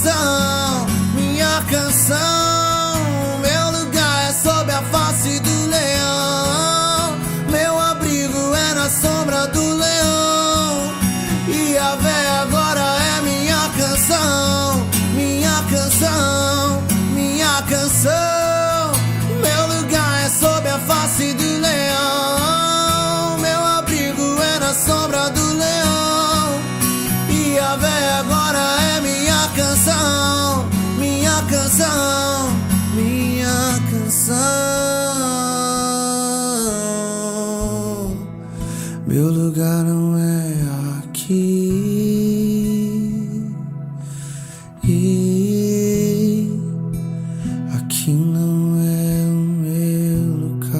canção, minha canção. Meu lugar é sob a face do leão. Meu abrigo é na sombra do leão. E a véia agora é minha canção, minha canção, minha canção. Meu lugar é sob a face do leão. Meu abrigo é na sombra do leão. E a véia agora é minha canção, minha canção, minha canção. Meu lugar não é aqui. E aqui não é o meu lugar.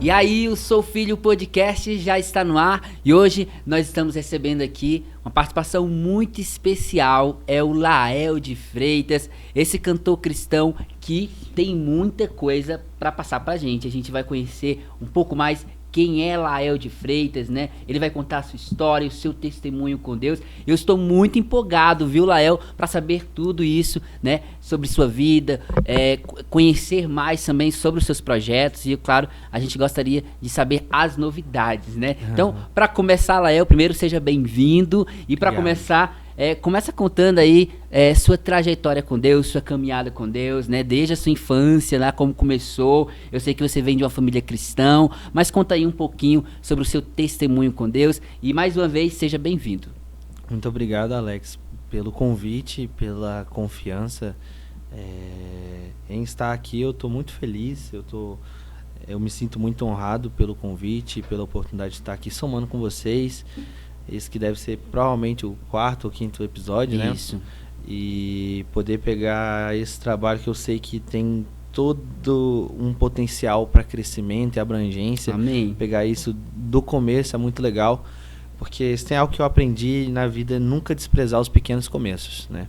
E aí, o Sou Filho Podcast já está no ar e hoje nós estamos recebendo aqui uma participação muito especial, é o Lael de Freitas, esse cantor cristão que tem muita coisa para passar pra gente. A gente vai conhecer um pouco mais quem é Lael de Freitas, né? Ele vai contar a sua história, o seu testemunho com Deus. Eu estou muito empolgado, viu, Lael, para saber tudo isso, né? Sobre sua vida, conhecer mais também sobre os seus projetos e, claro, a gente gostaria de saber as novidades, né? Então, para começar, Lael, primeiro seja bem-vindo e para começar... começa contando aí sua trajetória com Deus, sua caminhada com Deus, né? Desde a sua infância, lá como começou. Eu sei que você vem de uma família cristã, mas conta aí um pouquinho sobre o seu testemunho com Deus. E mais uma vez, seja bem-vindo. Muito obrigado, Alex, pelo convite, pela confiança em estar aqui. Eu estou muito feliz, eu me sinto muito honrado pelo convite, pela oportunidade de estar aqui somando com vocês. Esse que deve ser provavelmente o 4º ou 5º episódio, né? Isso. E poder pegar esse trabalho que eu sei que tem todo um potencial para crescimento e abrangência. Amém. Pegar isso do começo é muito legal, porque se tem algo que eu aprendi na vida é nunca desprezar os pequenos começos, né?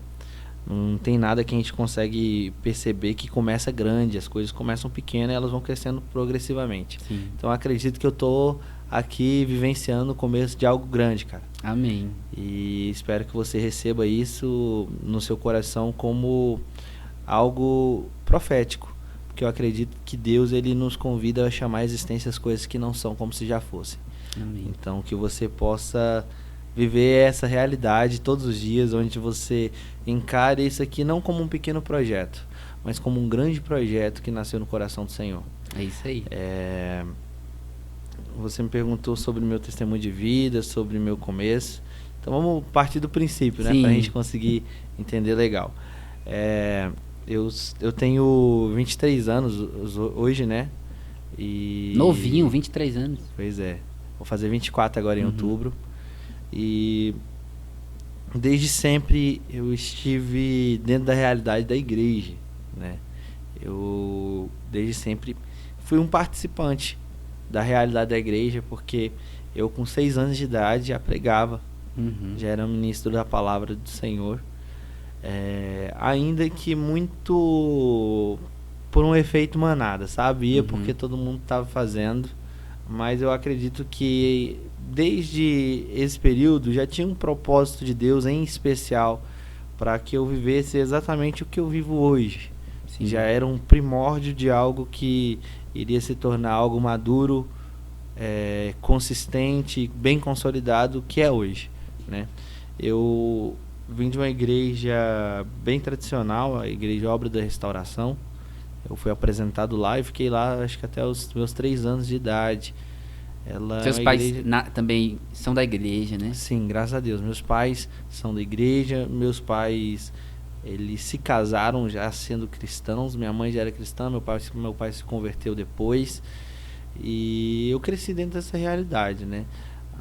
Não tem nada que a gente consegue perceber que começa grande, as coisas começam pequenas e elas vão crescendo progressivamente. Sim. Então acredito que eu tô aqui vivenciando o começo de algo grande, cara. Amém. E espero que você receba isso no seu coração como algo profético, porque eu acredito que Deus, ele nos convida a chamar à existência as coisas que não são como se já fossem. Amém. Então que você possa viver essa realidade todos os dias, onde você encare isso aqui não como um pequeno projeto, mas como um grande projeto que nasceu no coração do Senhor. É isso aí. Você me perguntou sobre meu testemunho de vida, sobre meu começo. Então vamos partir do princípio, né? Pra gente conseguir entender legal. Eu tenho 23 anos hoje, né? E... Novinho, 23 anos. Pois é. Vou fazer 24 agora em outubro. E desde sempre eu estive dentro da realidade da igreja, né? Eu desde sempre fui um participante da realidade da igreja, porque eu com 6 anos de idade já pregava, já era ministro da palavra do Senhor, ainda que muito por um efeito manada, sabia? Porque todo mundo estava fazendo, mas eu acredito que desde esse período já tinha um propósito de Deus em especial para que eu vivesse exatamente o que eu vivo hoje. Sim. Já era um primórdio de algo que iria se tornar algo maduro, consistente, bem consolidado, que é hoje, né? Eu vim de uma igreja bem tradicional, a Igreja Obra da Restauração. Eu fui apresentado lá e fiquei lá acho que até os meus 3 anos de idade. Seus pais também são da igreja, né? Sim, graças a Deus. Meus pais são da igreja, meus pais, eles se casaram já sendo cristãos. Minha mãe já era cristã, meu pai se converteu depois. E eu cresci dentro dessa realidade, né?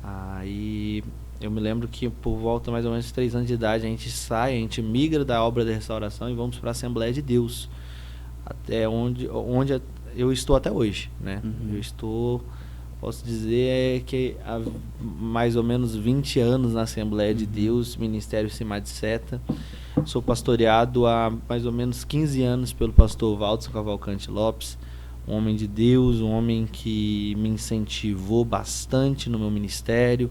Aí eu me lembro que por volta mais ou menos de 3 anos de idade a gente migra da Obra da Restauração e vamos para a Assembleia de Deus, até onde eu estou até hoje, né? Eu estou posso dizer que há mais ou menos 20 anos na Assembleia de Deus, Ministério Simar de Seta. Sou pastoreado há mais ou menos 15 anos pelo pastor Valdo Cavalcante Lopes, um homem de Deus, um homem que me incentivou bastante no meu ministério,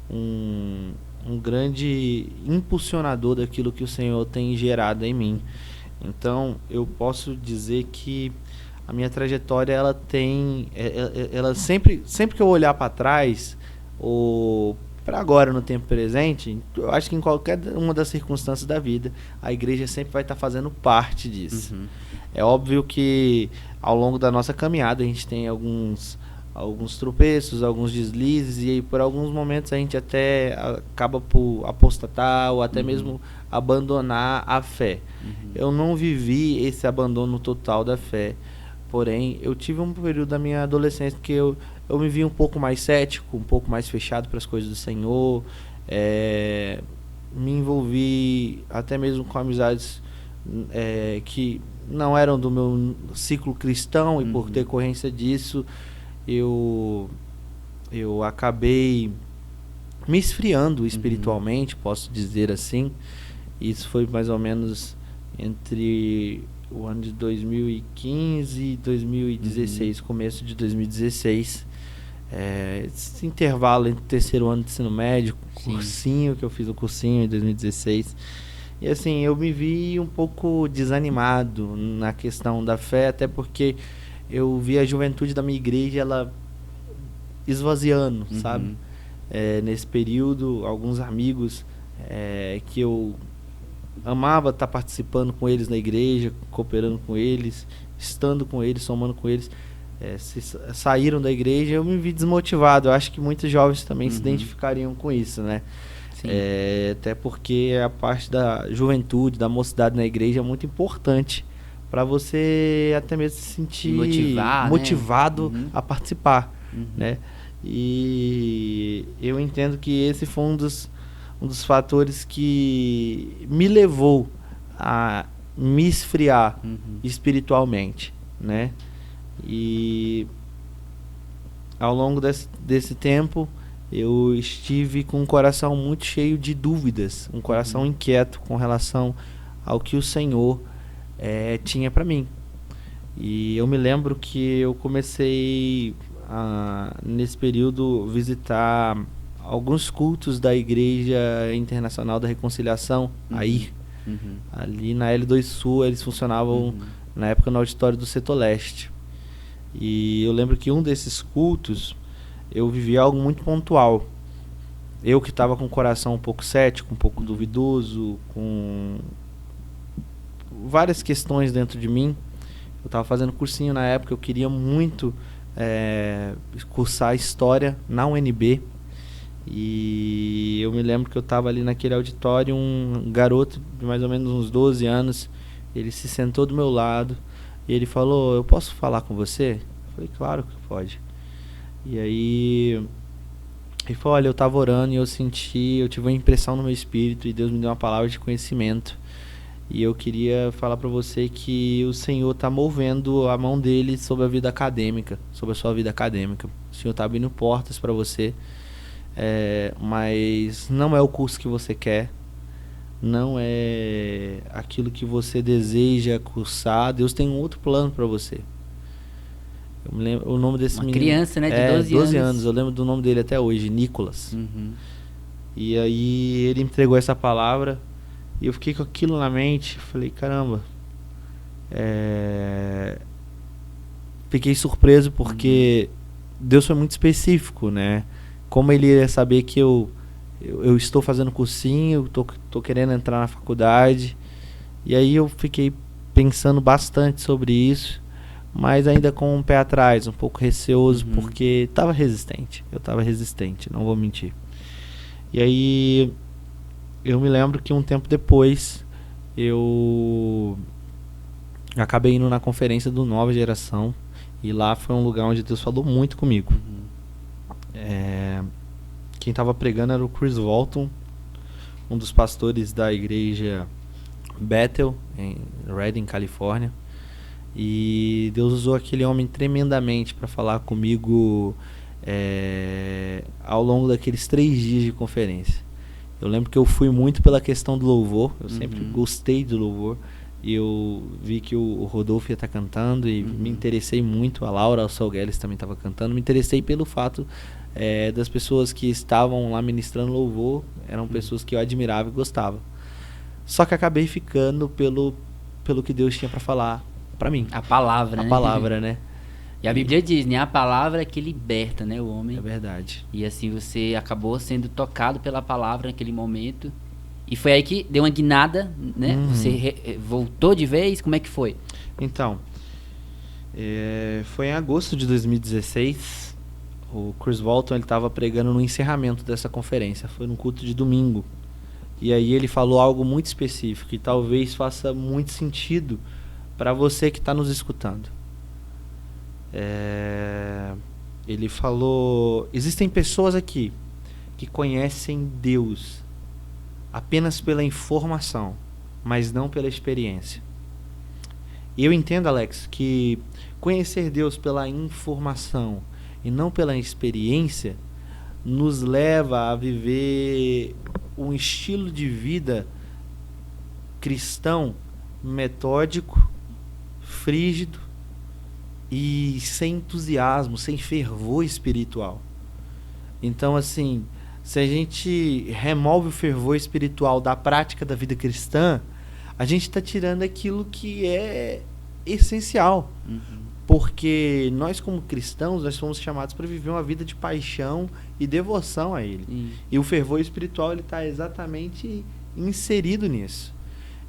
um grande impulsionador daquilo que o Senhor tem gerado em mim. Então, eu posso dizer que a minha trajetória, ela sempre que eu olhar para trás, ou para agora no tempo presente, eu acho que em qualquer uma das circunstâncias da vida, a igreja sempre vai estar fazendo parte disso. É óbvio que ao longo da nossa caminhada a gente tem alguns tropeços, alguns deslizes, e aí por alguns momentos a gente até acaba por apostatar ou até mesmo abandonar a fé. Eu não vivi esse abandono total da fé, porém eu tive um período da minha adolescência que eu me vi um pouco mais cético, um pouco mais fechado para as coisas do Senhor, me envolvi até mesmo com amizades que não eram do meu ciclo cristão, e por decorrência disso eu acabei me esfriando espiritualmente, posso dizer assim. Isso foi mais ou menos entre o ano de 2015 e 2016, começo de 2016. Esse intervalo entre o terceiro ano de ensino médio, cursinho, que eu fiz o cursinho em 2016. E assim, eu me vi um pouco desanimado na questão da fé, até porque eu vi a juventude da minha igreja, ela esvaziando, sabe? Nesse período, alguns amigos que eu amava estar participando com eles na igreja, cooperando com eles, estando com eles, somando com eles, saíram da igreja. Eu me vi desmotivado. Eu acho que muitos jovens também se identificariam com isso, né? Até porque a parte da juventude, da mocidade na igreja é muito importante para você até mesmo se sentir motivado, né? A participar, né? E eu entendo que esse foi um dos fatores que me levou a me esfriar espiritualmente, né? E ao longo desse tempo eu estive com um coração muito cheio de dúvidas, um coração inquieto com relação ao que o Senhor tinha para mim. E eu me lembro que eu comecei nesse período visitar alguns cultos da Igreja Internacional da Reconciliação, ali na L2 Sul. Eles funcionavam na época no auditório do Setor Leste. E eu lembro que um desses cultos eu vivi algo muito pontual. Eu que estava com o coração um pouco cético, um pouco duvidoso, com várias questões dentro de mim. Eu estava fazendo cursinho na época, eu queria muito cursar História na UNB. E eu me lembro que eu estava ali naquele auditório, um garoto de mais ou menos uns 12 anos, ele se sentou do meu lado e ele falou: "Eu posso falar com você?" Eu falei: "Claro que pode." E aí ele falou: "Olha, eu estava orando e eu tive uma impressão no meu espírito e Deus me deu uma palavra de conhecimento. E eu queria falar para você que o Senhor está movendo a mão dele sobre a vida acadêmica, sobre a sua vida acadêmica. O Senhor está abrindo portas para você, mas não é o curso que você quer, não é aquilo que você deseja cursar. Deus tem um outro plano para você." Eu me lembro o nome desse uma menino. Criança, né? De 12 anos. Eu lembro do nome dele até hoje, Nicolas. E aí ele entregou essa palavra e eu fiquei com aquilo na mente. Falei: "Caramba." Fiquei surpreso porque Deus foi muito específico, né? Como ele ia saber que eu estou fazendo cursinho, tô querendo entrar na faculdade. E aí eu fiquei pensando bastante sobre isso, mas ainda com um pé atrás, um pouco receoso, porque eu estava resistente, não vou mentir. E aí eu me lembro que um tempo depois eu acabei indo na conferência do Nova Geração, e lá foi um lugar onde Deus falou muito comigo. Quem estava pregando era o Chris Walton, um dos pastores da igreja Bethel, em Redding, Califórnia. E Deus usou aquele homem tremendamente para falar comigo ao longo daqueles 3 dias de conferência. Eu lembro que eu fui muito pela questão do louvor, eu sempre gostei do louvor, e eu vi que o Rodolfo ia estar cantando e me interessei muito, a Laura, o Salgueles também estava cantando, me interessei pelo fato das pessoas que estavam lá ministrando louvor, eram pessoas que eu admirava e gostava. Só que acabei ficando pelo que Deus tinha para falar para mim. A palavra, A palavra, né? E a Bíblia diz, né? A palavra é que liberta, né, o homem. É verdade. E assim você acabou sendo tocado pela palavra naquele momento. E foi aí que deu uma guinada, né? Você voltou de vez? Como é que foi? Então, foi em agosto de 2016. O Chris Walton estava pregando no encerramento dessa conferência. Foi num culto de domingo. E aí ele falou algo muito específico e talvez faça muito sentido para você que está nos escutando. Ele falou: existem pessoas aqui que conhecem Deus apenas pela informação, mas não pela experiência. E eu entendo, Alex, que conhecer Deus pela informação e não pela experiência nos leva a viver um estilo de vida cristão metódico, frígido e sem entusiasmo, sem fervor espiritual. Então, assim, se a gente remove o fervor espiritual da prática da vida cristã, a gente está tirando aquilo que é essencial. Porque nós, como cristãos, nós fomos chamados para viver uma vida de paixão e devoção a Ele. E o fervor espiritual está exatamente inserido nisso.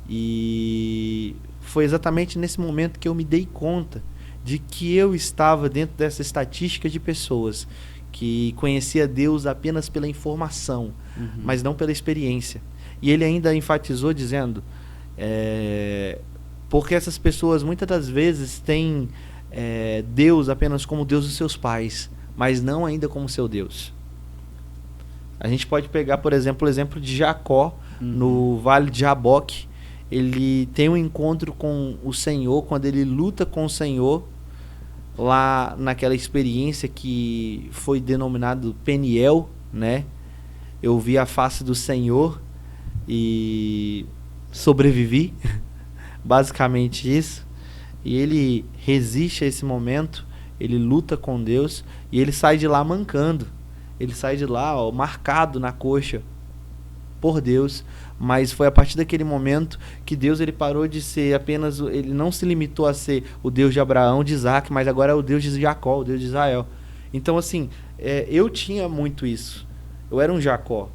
E foi exatamente nesse momento que eu me dei conta de que eu estava dentro dessa estatística de pessoas que conhecia Deus apenas pela informação, mas não pela experiência. E ele ainda enfatizou dizendo, porque essas pessoas muitas das vezes têm Deus apenas como Deus dos seus pais, mas não ainda como seu Deus. A gente pode pegar, por exemplo, o exemplo de Jacó, no Vale de Jaboque. Ele tem um encontro com o Senhor, quando ele luta com o Senhor, lá naquela experiência que foi denominado Peniel, né? Eu vi a face do Senhor e sobrevivi, basicamente isso. E ele resiste a esse momento, ele luta com Deus e ele sai de lá mancando. Ele sai de lá, marcado na coxa por Deus, mas foi a partir daquele momento que Deus ele parou de ser apenas, ele não se limitou a ser o Deus de Abraão, de Isaac, mas agora é o Deus de Jacó, o Deus de Israel. Então assim, eu tinha muito isso, eu era um Jacó.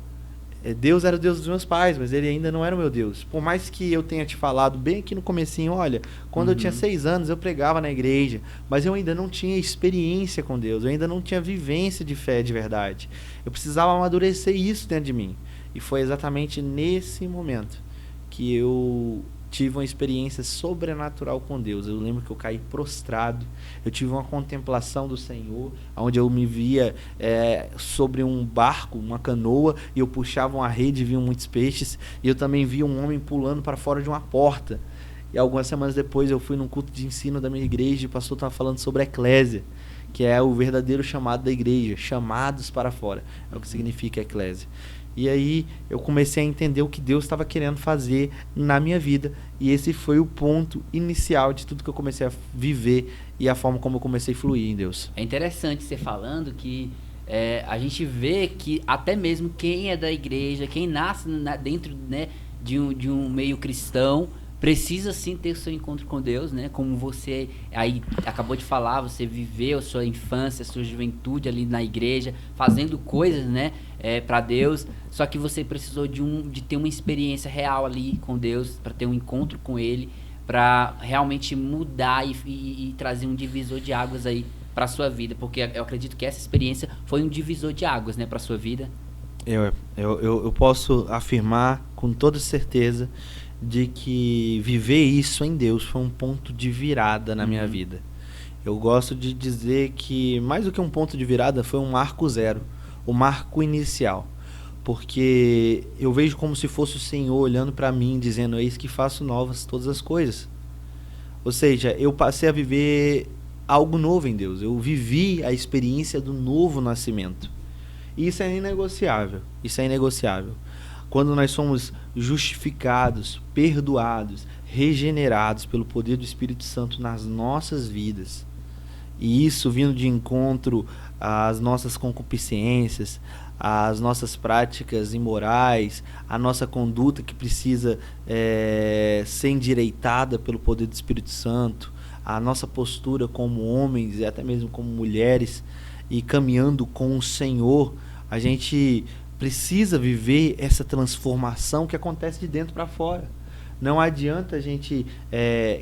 Deus era o Deus dos meus pais, mas ele ainda não era o meu Deus. Por mais que eu tenha te falado bem aqui no comecinho, olha, quando eu tinha 6 anos eu pregava na igreja, mas eu ainda não tinha experiência com Deus, eu ainda não tinha vivência de fé de verdade. Eu precisava amadurecer isso dentro de mim. E foi exatamente nesse momento que eu tive uma experiência sobrenatural com Deus. Eu lembro que eu caí prostrado, eu tive uma contemplação do Senhor, onde eu me via sobre um barco, uma canoa, e eu puxava uma rede e vinham muitos peixes, e eu também via um homem pulando para fora de uma porta. E algumas semanas depois eu fui num culto de ensino da minha igreja e o pastor estava falando sobre a eclésia, que é o verdadeiro chamado da igreja, chamados para fora, é o que significa eclésia. E aí eu comecei a entender o que Deus estava querendo fazer na minha vida. E esse foi o ponto inicial de tudo que eu comecei a viver e a forma como eu comecei a fluir em Deus. É interessante você falando que a gente vê que até mesmo quem é da igreja, quem nasce dentro, né, de um meio cristão, precisa sim ter o seu encontro com Deus, né? Como você aí acabou de falar, você viveu a sua infância, a sua juventude ali na igreja, fazendo coisas, né, para Deus. Só que você precisou de ter uma experiência real ali com Deus, para ter um encontro com Ele, para realmente mudar e trazer um divisor de águas aí para sua vida, porque eu acredito que essa experiência foi um divisor de águas, né, para sua vida. Eu posso afirmar com toda certeza de que viver isso em Deus foi um ponto de virada na minha vida. Eu gosto de dizer que mais do que um ponto de virada foi um marco zero, o marco inicial, porque eu vejo como se fosse o Senhor olhando para mim dizendo: eis que faço novas todas as coisas. Ou seja, eu passei a viver algo novo em Deus. Eu vivi a experiência do novo nascimento. E isso é inegociável. Isso é inegociável. Quando nós somos justificados, perdoados, regenerados pelo poder do Espírito Santo nas nossas vidas, e isso vindo de encontro às nossas concupiscências, às nossas práticas imorais, à nossa conduta que precisa ser endireitada pelo poder do Espírito Santo, a nossa postura como homens e até mesmo como mulheres, e caminhando com o Senhor, a gente precisa viver essa transformação que acontece de dentro para fora. Não adianta a gente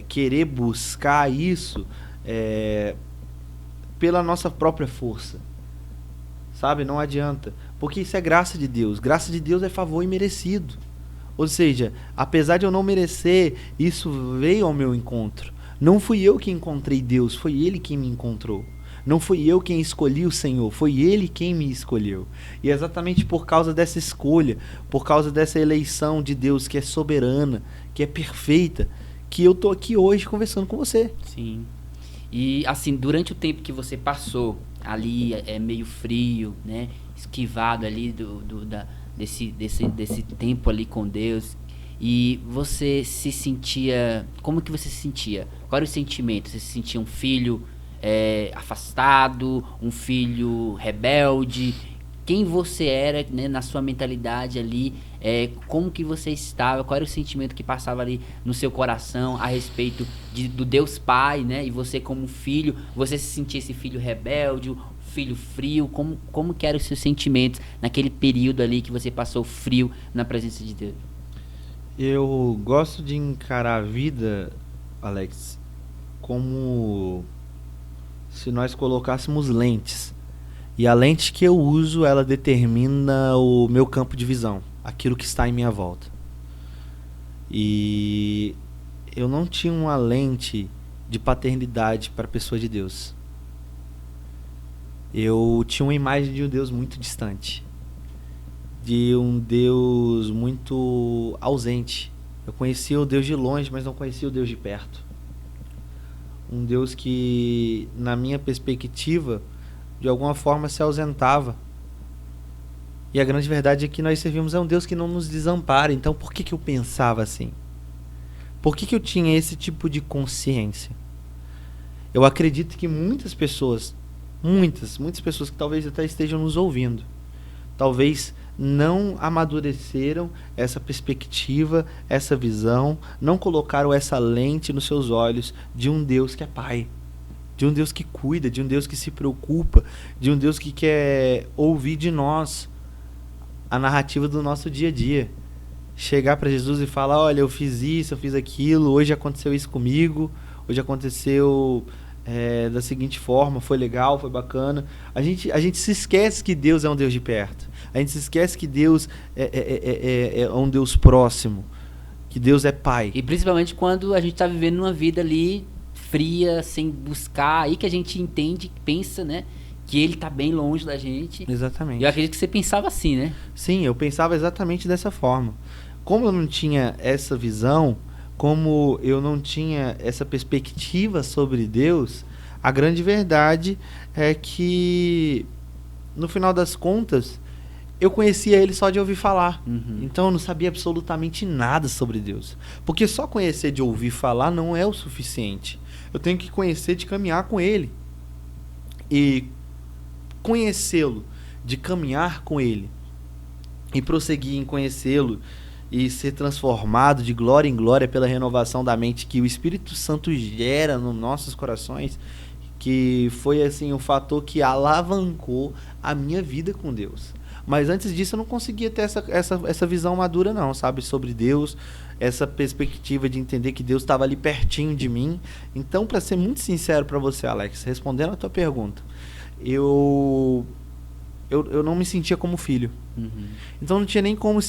querer buscar isso pela nossa própria força, sabe? Não adianta, porque isso é graça de Deus. Graça de Deus é favor imerecido. Ou seja, apesar de eu não merecer, isso veio ao meu encontro. Não fui eu que encontrei Deus, foi Ele quem me encontrou. Não fui eu quem escolhi o Senhor, foi Ele quem me escolheu. E é exatamente por causa dessa escolha, por causa dessa eleição de Deus que é soberana, que é perfeita, que eu tô aqui hoje conversando com você. Sim. E assim, durante o tempo que você passou ali, meio frio, né, esquivado ali desse tempo ali com Deus, e você se sentia, como que você se sentia? Qual era o sentimento? Você se sentia um filho afastado, um filho rebelde? Quem você era, né, na sua mentalidade ali, como que você estava, qual era o sentimento que passava ali no seu coração a respeito do Deus Pai, né? E você como filho, você se sentia esse filho rebelde, filho frio, como que eram os seus sentimentos naquele período ali que você passou frio na presença de Deus? Eu gosto de encarar a vida, Alex, como se nós colocássemos lentes. E a lente que eu uso, ela determina o meu campo de visão, aquilo que está em minha volta. E eu não tinha uma lente de paternidade para a pessoa de Deus. Eu tinha uma imagem de um Deus muito distante, de um Deus muito ausente. Eu conhecia o Deus de longe, mas não conhecia o Deus de perto. Um Deus que, na minha perspectiva, de alguma forma se ausentava. E a grande verdade é que nós servimos a um Deus que não nos desampara. Então por que eu pensava assim? Por que eu tinha esse tipo de consciência? Eu acredito que muitas pessoas, muitas pessoas que talvez até estejam nos ouvindo, talvez não amadureceram essa perspectiva, essa visão, não colocaram essa lente nos seus olhos de um Deus que é Pai, de um Deus que cuida, de um Deus que se preocupa, de um Deus que quer ouvir de nós a narrativa do nosso dia a dia. Chegar para Jesus e falar: olha, eu fiz isso, eu fiz aquilo, hoje aconteceu isso comigo, hoje aconteceu da seguinte forma, foi legal, foi bacana. A gente se esquece que Deus é um Deus de perto. A gente se esquece que Deus é um Deus próximo, que Deus é Pai. E principalmente quando a gente está vivendo uma vida ali fria, sem buscar, aí que a gente entende, pensa, né, que Ele está bem longe da gente. Exatamente. E eu acredito que você pensava assim, né? Sim, eu pensava exatamente dessa forma. Como eu não tinha essa visão, como eu não tinha essa perspectiva sobre Deus, a grande verdade é que, no final das contas, eu conhecia Ele só de ouvir falar. Então eu não sabia absolutamente nada sobre Deus. Porque só conhecer de ouvir falar não é o suficiente. Eu tenho que conhecer de caminhar com Ele. E conhecê-lo, de caminhar com Ele, e prosseguir em conhecê-lo, e ser transformado de glória em glória pela renovação da mente que o Espírito Santo gera nos nossos corações, que foi assim um fator que alavancou a minha vida com Deus. Mas antes disso eu não conseguia ter essa visão madura não, sabe, sobre Deus, essa perspectiva de entender que Deus estava ali pertinho de mim. Então, para ser muito sincero para você, Alex, respondendo a tua pergunta, eu não me sentia como filho. Então não tinha nem como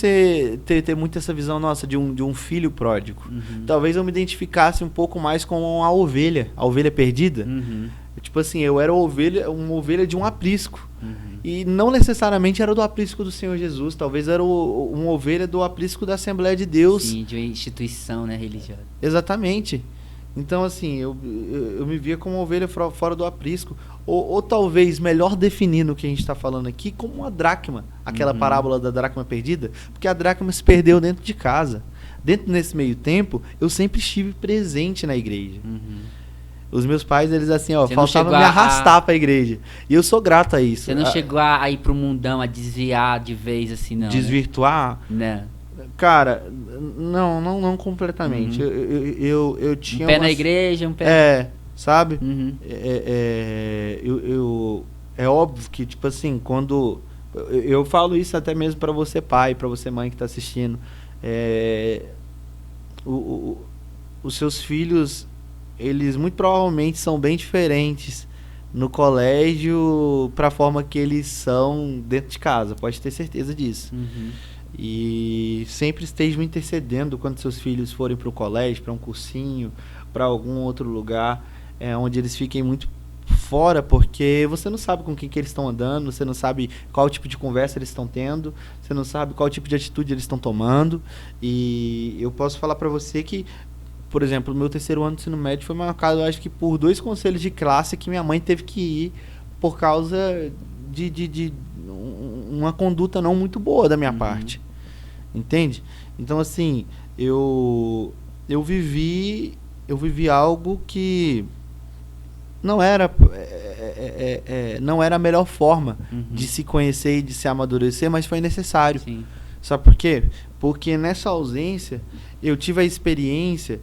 ter muito essa visão nossa de um filho pródigo. Talvez eu me identificasse um pouco mais com a ovelha perdida. Tipo assim, eu era uma ovelha de um aprisco. E não necessariamente era do aprisco do Senhor Jesus. Talvez era uma ovelha do aprisco da Assembleia de Deus. Sim, de uma instituição, né, religiosa. Exatamente. Então, assim, eu me via como uma ovelha fora do aprisco. Ou talvez, melhor definindo o que a gente está falando aqui, como uma dracma. Aquela parábola da dracma perdida. Porque a dracma se perdeu dentro de casa. Dentro desse meio tempo, eu sempre estive presente na igreja. Os meus pais, eles assim, ó, faltavam me arrastar pra igreja. E eu sou grato a isso. Você não chegou a ir pro mundão, a desviar de vez, assim, não? Desvirtuar? Né? Cara, não completamente. Eu tinha um pé na igreja, um pé... sabe? É óbvio que, tipo assim, quando... Eu falo isso até mesmo pra você pai, pra você mãe que tá assistindo. Os seus filhos, eles muito provavelmente são bem diferentes no colégio pra forma que eles são dentro de casa. Pode ter certeza disso. E sempre estejam intercedendo quando seus filhos forem para o colégio, para um cursinho, para algum outro lugar, onde eles fiquem muito fora, porque você não sabe com quem que eles estão andando, você não sabe qual tipo de conversa eles estão tendo, você não sabe qual tipo de atitude eles estão tomando. E eu posso falar para você que, por exemplo, o meu terceiro ano de ensino médio foi marcado, eu acho que por 2 conselhos de classe que minha mãe teve que ir por causa de uma conduta não muito boa da minha parte. Entende? Então, assim, eu vivi algo que não era a melhor forma de se conhecer e de se amadurecer, mas foi necessário. Sim. Sabe por quê? Porque nessa ausência eu tive a experiência,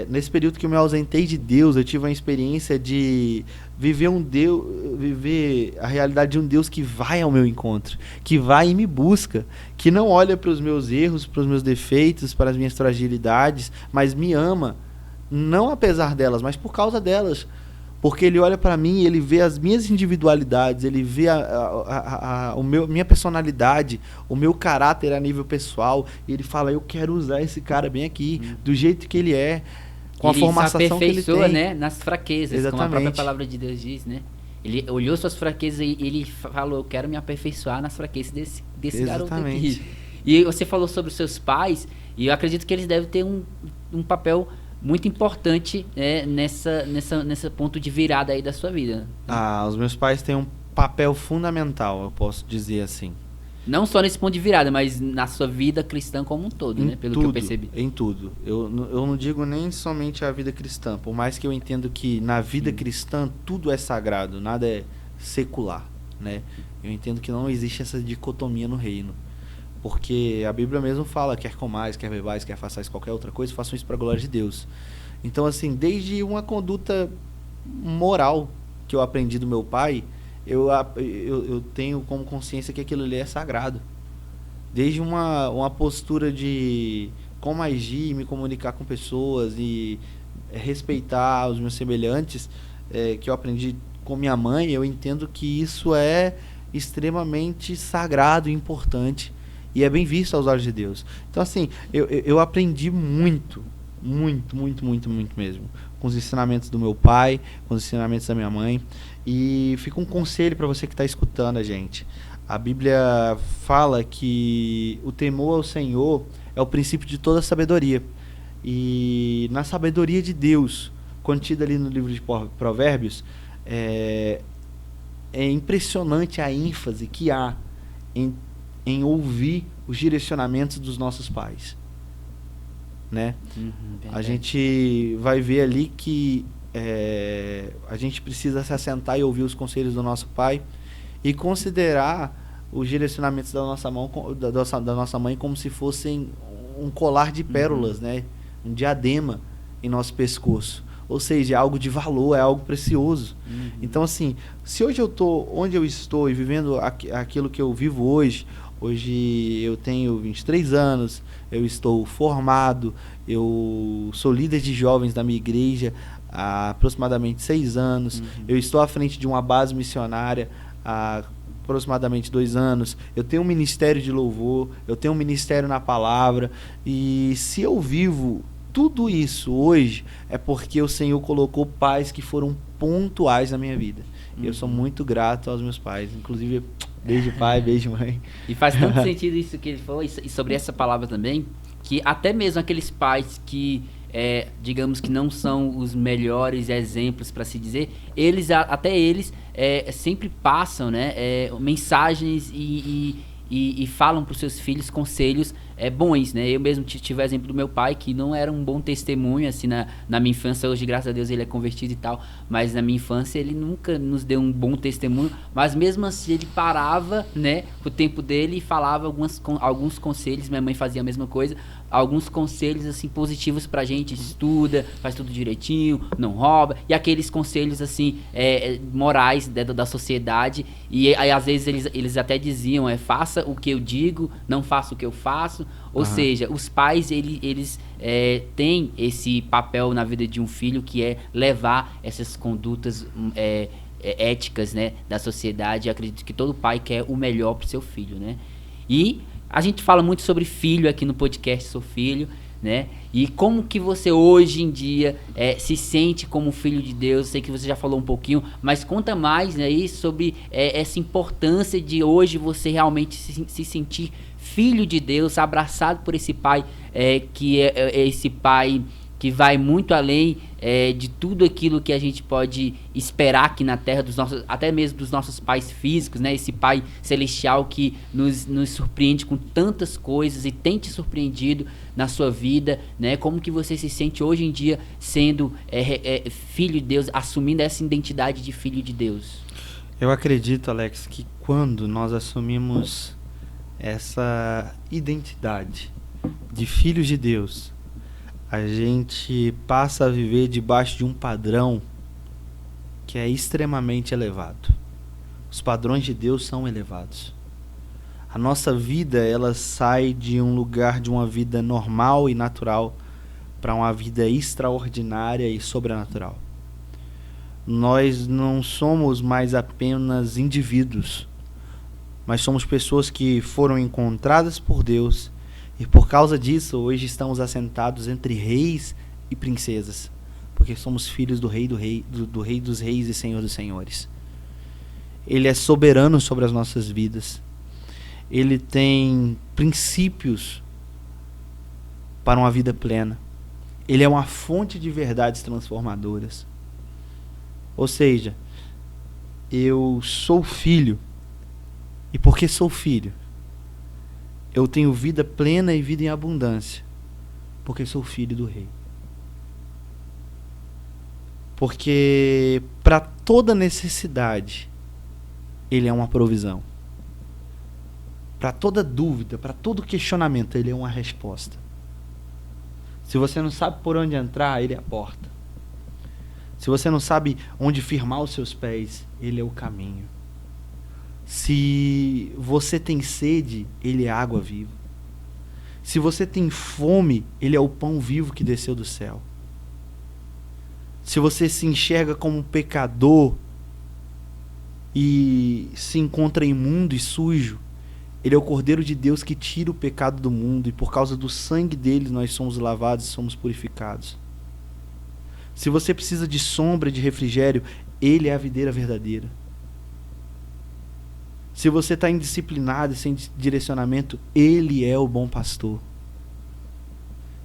nesse período que eu me ausentei de Deus, eu tive a experiência de viver a realidade de um Deus que vai ao meu encontro, que vai e me busca, que não olha para os meus erros, para os meus defeitos, para as minhas fragilidades, mas me ama, não apesar delas, mas por causa delas. Porque ele olha para mim, ele vê as minhas individualidades, ele vê minha personalidade, o meu caráter a nível pessoal, e ele fala, eu quero usar esse cara bem aqui, do jeito que ele é, com a formação que ele tem. Ele se aperfeiçoa, né, nas fraquezas, exatamente, como a própria palavra de Deus diz, né? Ele olhou suas fraquezas e ele falou, eu quero me aperfeiçoar nas fraquezas desse garoto aqui. E você falou sobre os seus pais, e eu acredito que eles devem ter um papel muito importante, né, nessa ponto de virada aí da sua vida. Os meus pais têm um papel fundamental, eu posso dizer assim. Não só nesse ponto de virada, mas na sua vida cristã como um todo, né? Pelo que eu percebi. Em tudo. Eu não digo nem somente a vida cristã, por mais que eu entendo que na vida cristã tudo é sagrado, nada é secular, né? Eu entendo que não existe essa dicotomia no reino. Porque a Bíblia mesmo fala, quer comais, quer bebais, quer façais qualquer outra coisa, façam isso para a glória de Deus. Então, assim, desde uma conduta moral que eu aprendi do meu pai, eu tenho como consciência que aquilo ali é sagrado. Desde uma postura de como agir, me comunicar com pessoas e respeitar os meus semelhantes, que eu aprendi com minha mãe, eu entendo que isso é extremamente sagrado e importante. E é bem visto aos olhos de Deus. Então, assim, eu aprendi muito mesmo. Com os ensinamentos do meu pai, com os ensinamentos da minha mãe. E fica um conselho para você que está escutando a gente. A Bíblia fala que o temor ao Senhor é o princípio de toda sabedoria. E na sabedoria de Deus, contida ali no livro de Provérbios, é impressionante a ênfase que há em ouvir os direcionamentos dos nossos pais, né? A gente vai ver ali que a gente precisa se assentar e ouvir os conselhos do nosso pai e considerar os direcionamentos da nossa mãe como se fossem um colar de pérolas, né? Um diadema em nosso pescoço. Ou seja, é algo de valor, é algo precioso. Então, assim, se hoje eu estou onde eu estou e vivendo aquilo que eu vivo hoje eu tenho 23 anos, eu estou formado, eu sou líder de jovens da minha igreja há aproximadamente 6 anos, eu estou à frente de uma base missionária há aproximadamente 2 anos, eu tenho um ministério de louvor, eu tenho um ministério na palavra, e se eu vivo tudo isso hoje, é porque o Senhor colocou pais que foram pontuais na minha vida. E eu sou muito grato aos meus pais, inclusive... Beijo pai, beijo mãe. E faz tanto sentido isso que ele falou, e sobre essa palavra também, que até mesmo aqueles pais que digamos que não são os melhores exemplos para se dizer, até eles sempre passam, né, mensagens e falam para os seus filhos conselhos bons, né? Eu mesmo tive o exemplo do meu pai, que não era um bom testemunho, assim, na minha infância. Hoje, graças a Deus, ele é convertido e tal, mas na minha infância ele nunca nos deu um bom testemunho, mas mesmo assim ele parava, né, o tempo dele e falava alguns conselhos. Minha mãe fazia a mesma coisa, alguns conselhos, assim, positivos pra gente: estuda, faz tudo direitinho, não rouba, e aqueles conselhos, assim, morais da sociedade. E aí, às vezes, eles até diziam, faça o que eu digo, não faça o que eu faço. Ou seja, os pais, eles têm esse papel na vida de um filho, que é levar essas condutas éticas, né, da sociedade. Eu acredito que todo pai quer o melhor pro seu filho, né? E a gente fala muito sobre filho aqui no podcast Sou Filho, né? E como que você hoje em dia se sente como filho de Deus? Sei que você já falou um pouquinho, mas conta mais, né, aí sobre essa importância de hoje você realmente se sentir filho de Deus, abraçado por esse pai, que é esse pai que vai muito além de tudo aquilo que a gente pode esperar aqui na terra, até mesmo dos nossos pais físicos, né? Esse pai celestial que nos surpreende com tantas coisas e tem te surpreendido na sua vida, né? Como que você se sente hoje em dia sendo filho de Deus, assumindo essa identidade de filho de Deus? Eu acredito, Alex, que quando nós assumimos essa identidade de filhos de Deus, a gente passa a viver debaixo de um padrão que é extremamente elevado. Os padrões de Deus são elevados. A nossa vida, ela sai de um lugar de uma vida normal e natural para uma vida extraordinária e sobrenatural. Nós não somos mais apenas indivíduos, mas somos pessoas que foram encontradas por Deus. E por causa disso, hoje estamos assentados entre reis e princesas, porque somos filhos do Rei dos Reis e Senhor dos Senhores. Ele é soberano sobre as nossas vidas. Ele tem princípios para uma vida plena. Ele é uma fonte de verdades transformadoras. Ou seja, eu sou filho, e porque sou filho, eu tenho vida plena e vida em abundância, porque sou filho do Rei. Porque para toda necessidade, Ele é uma provisão. Para toda dúvida, para todo questionamento, Ele é uma resposta. Se você não sabe por onde entrar, Ele é a porta. Se você não sabe onde firmar os seus pés, Ele é o caminho. Se você tem sede, Ele é água viva. Se você tem fome, Ele é o pão vivo que desceu do céu. Se você se enxerga como um pecador e se encontra imundo e sujo, Ele é o Cordeiro de Deus que tira o pecado do mundo, e por causa do sangue dele nós somos lavados e somos purificados. Se você precisa de sombra, de refrigério, Ele é a videira verdadeira. Se você está indisciplinado e sem direcionamento, Ele é o bom pastor.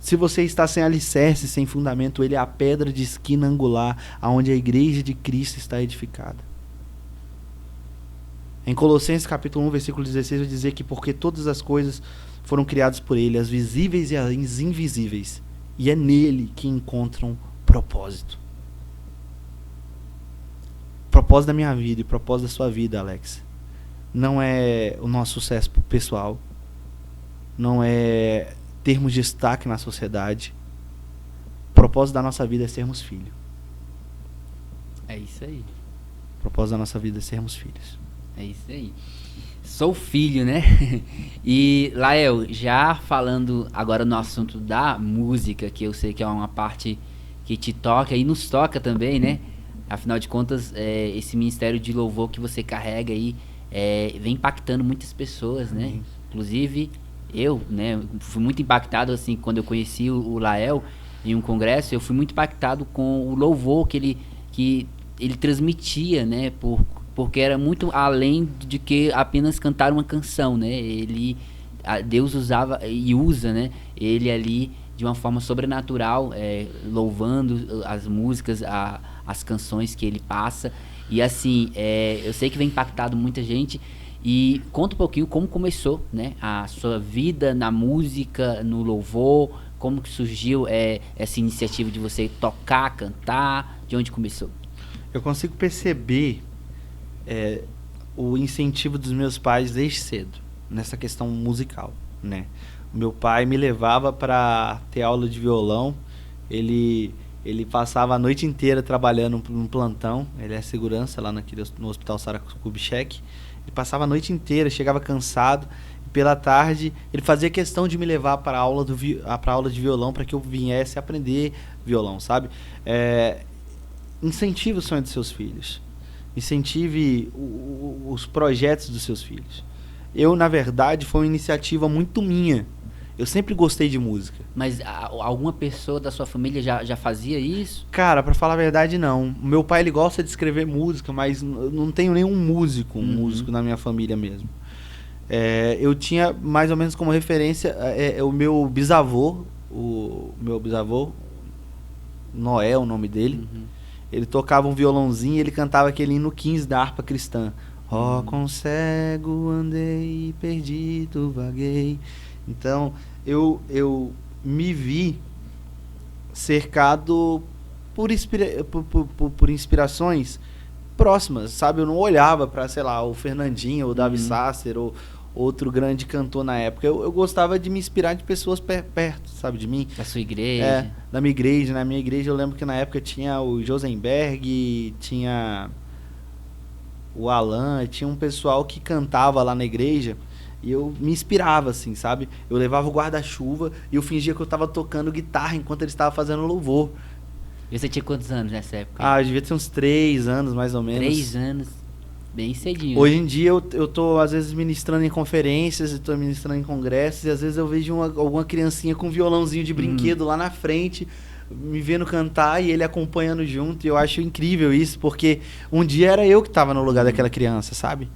Se você está sem alicerce, sem fundamento, Ele é a pedra de esquina angular, aonde a igreja de Cristo está edificada. Em Colossenses capítulo 1, versículo 16, vai dizer que porque todas as coisas foram criadas por Ele, as visíveis e as invisíveis, e é nele que encontram propósito. Propósito da minha vida e propósito da sua vida, Alex, não é o nosso sucesso pessoal, não é termos destaque na sociedade. O propósito da nossa vida é sermos filhos. É isso aí. O propósito da nossa vida é sermos filhos. É isso aí. Sou filho, né? E, Lael, já falando agora no assunto da música, que eu sei que é uma parte que te toca e nos toca também, né? Afinal de contas, esse ministério de louvor que você carrega aí vem impactando muitas pessoas, né? Inclusive eu, né, fui muito impactado assim quando eu conheci o Lael em um congresso. Eu fui muito impactado com o louvor que ele transmitia, né? Porque era muito além de que apenas cantar uma canção, né? Deus usava e usa, né, ele ali de uma forma sobrenatural, louvando as músicas, as canções que ele passa. E assim, eu sei que vem impactado muita gente. E conta um pouquinho como começou, né, a sua vida na música, no louvor, como que surgiu essa iniciativa de você tocar, cantar, de onde começou? Eu consigo perceber o incentivo dos meus pais desde cedo, nessa questão musical, né? Meu pai me levava para ter aula de violão, ele passava a noite inteira trabalhando num plantão, ele é segurança lá no Hospital Sara Kubitschek. Ele passava a noite inteira, chegava cansado, e pela tarde ele fazia questão de me levar para a aula de violão, para que eu viesse aprender violão, sabe? Incentive o sonho dos seus filhos, incentive os projetos dos seus filhos. Eu, na verdade, foi uma iniciativa muito minha. Eu sempre gostei de música. Mas alguma pessoa da sua família já fazia isso? Cara, pra falar a verdade, não. Meu pai, ele gosta de escrever música, mas eu não tenho nenhum músico, músico na minha família mesmo. Eu tinha mais ou menos como referência o meu bisavô, Noé é o nome dele. Ele tocava um violãozinho e ele cantava aquele hino 15 da harpa cristã. Ó, com cego andei, perdido vaguei. Então, eu me vi cercado por inspirações próximas, sabe? Eu não olhava para, sei lá, o Fernandinho, ou o Davi Sasser, ou outro grande cantor na época. Eu gostava de me inspirar de pessoas perto, sabe, de mim. Da sua igreja? Da minha igreja. Na minha igreja eu lembro que na época tinha o Josenberg, tinha o Alan, tinha um pessoal que cantava lá na igreja. E eu me inspirava, assim, sabe? Eu levava o guarda-chuva e eu fingia que eu tava tocando guitarra enquanto ele estava fazendo louvor. E você tinha quantos anos nessa época? Eu devia ter uns 3 anos, mais ou menos. 3 anos, bem cedinho. Hoje em dia eu tô, às vezes, ministrando em conferências, eu tô ministrando em congressos, e às vezes eu vejo alguma criancinha com um violãozinho de brinquedo lá na frente, me vendo cantar e ele acompanhando junto. E eu acho incrível isso, porque um dia era eu que tava no lugar daquela criança, sabe?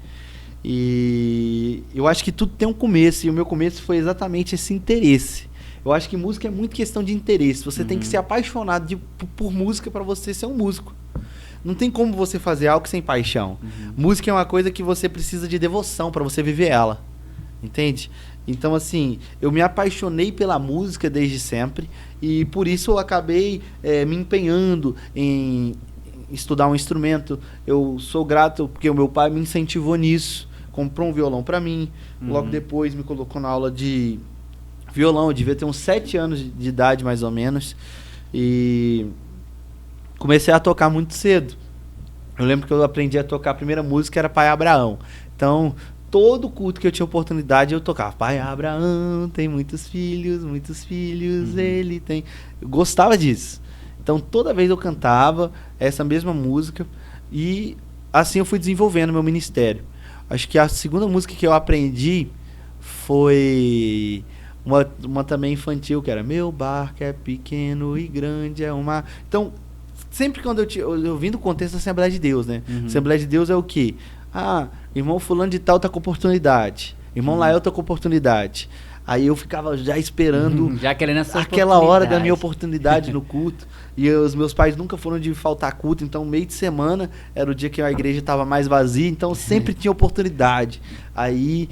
E eu acho que tudo tem um começo, e o meu começo foi exatamente esse interesse. Eu acho que música é muito questão de interesse. Você tem que ser apaixonado por música para você ser um músico. Não tem como você fazer algo sem paixão. Música é uma coisa que você precisa de devoção para você viver ela. Entende? Então, assim, eu me apaixonei pela música desde sempre, e por isso eu acabei me empenhando em estudar um instrumento. Eu sou grato porque o meu pai me incentivou nisso. Comprou um violão para mim, logo depois me colocou na aula de violão. Eu devia ter uns 7 anos de idade, mais ou menos, e comecei a tocar muito cedo. Eu lembro que eu aprendi a tocar, a primeira música era Pai Abraão. Então, todo culto que eu tinha oportunidade, eu tocava. Pai Abraão tem muitos filhos, ele tem... Eu gostava disso. Então, toda vez eu cantava essa mesma música, e assim eu fui desenvolvendo meu ministério. Acho que a segunda música que eu aprendi foi uma também infantil, que era Meu barco é pequeno e grande é o mar. Então, sempre quando eu vim do contexto da Assembleia de Deus, né? Assembleia de Deus é o quê? Irmão fulano de tal tá com oportunidade. Irmão Lael tá com oportunidade. Aí eu ficava já esperando já querendo essa aquela hora da minha oportunidade no culto. E os meus pais nunca foram de faltar culto, então meio de semana era o dia que a igreja estava mais vazia, então sempre tinha oportunidade. Aí,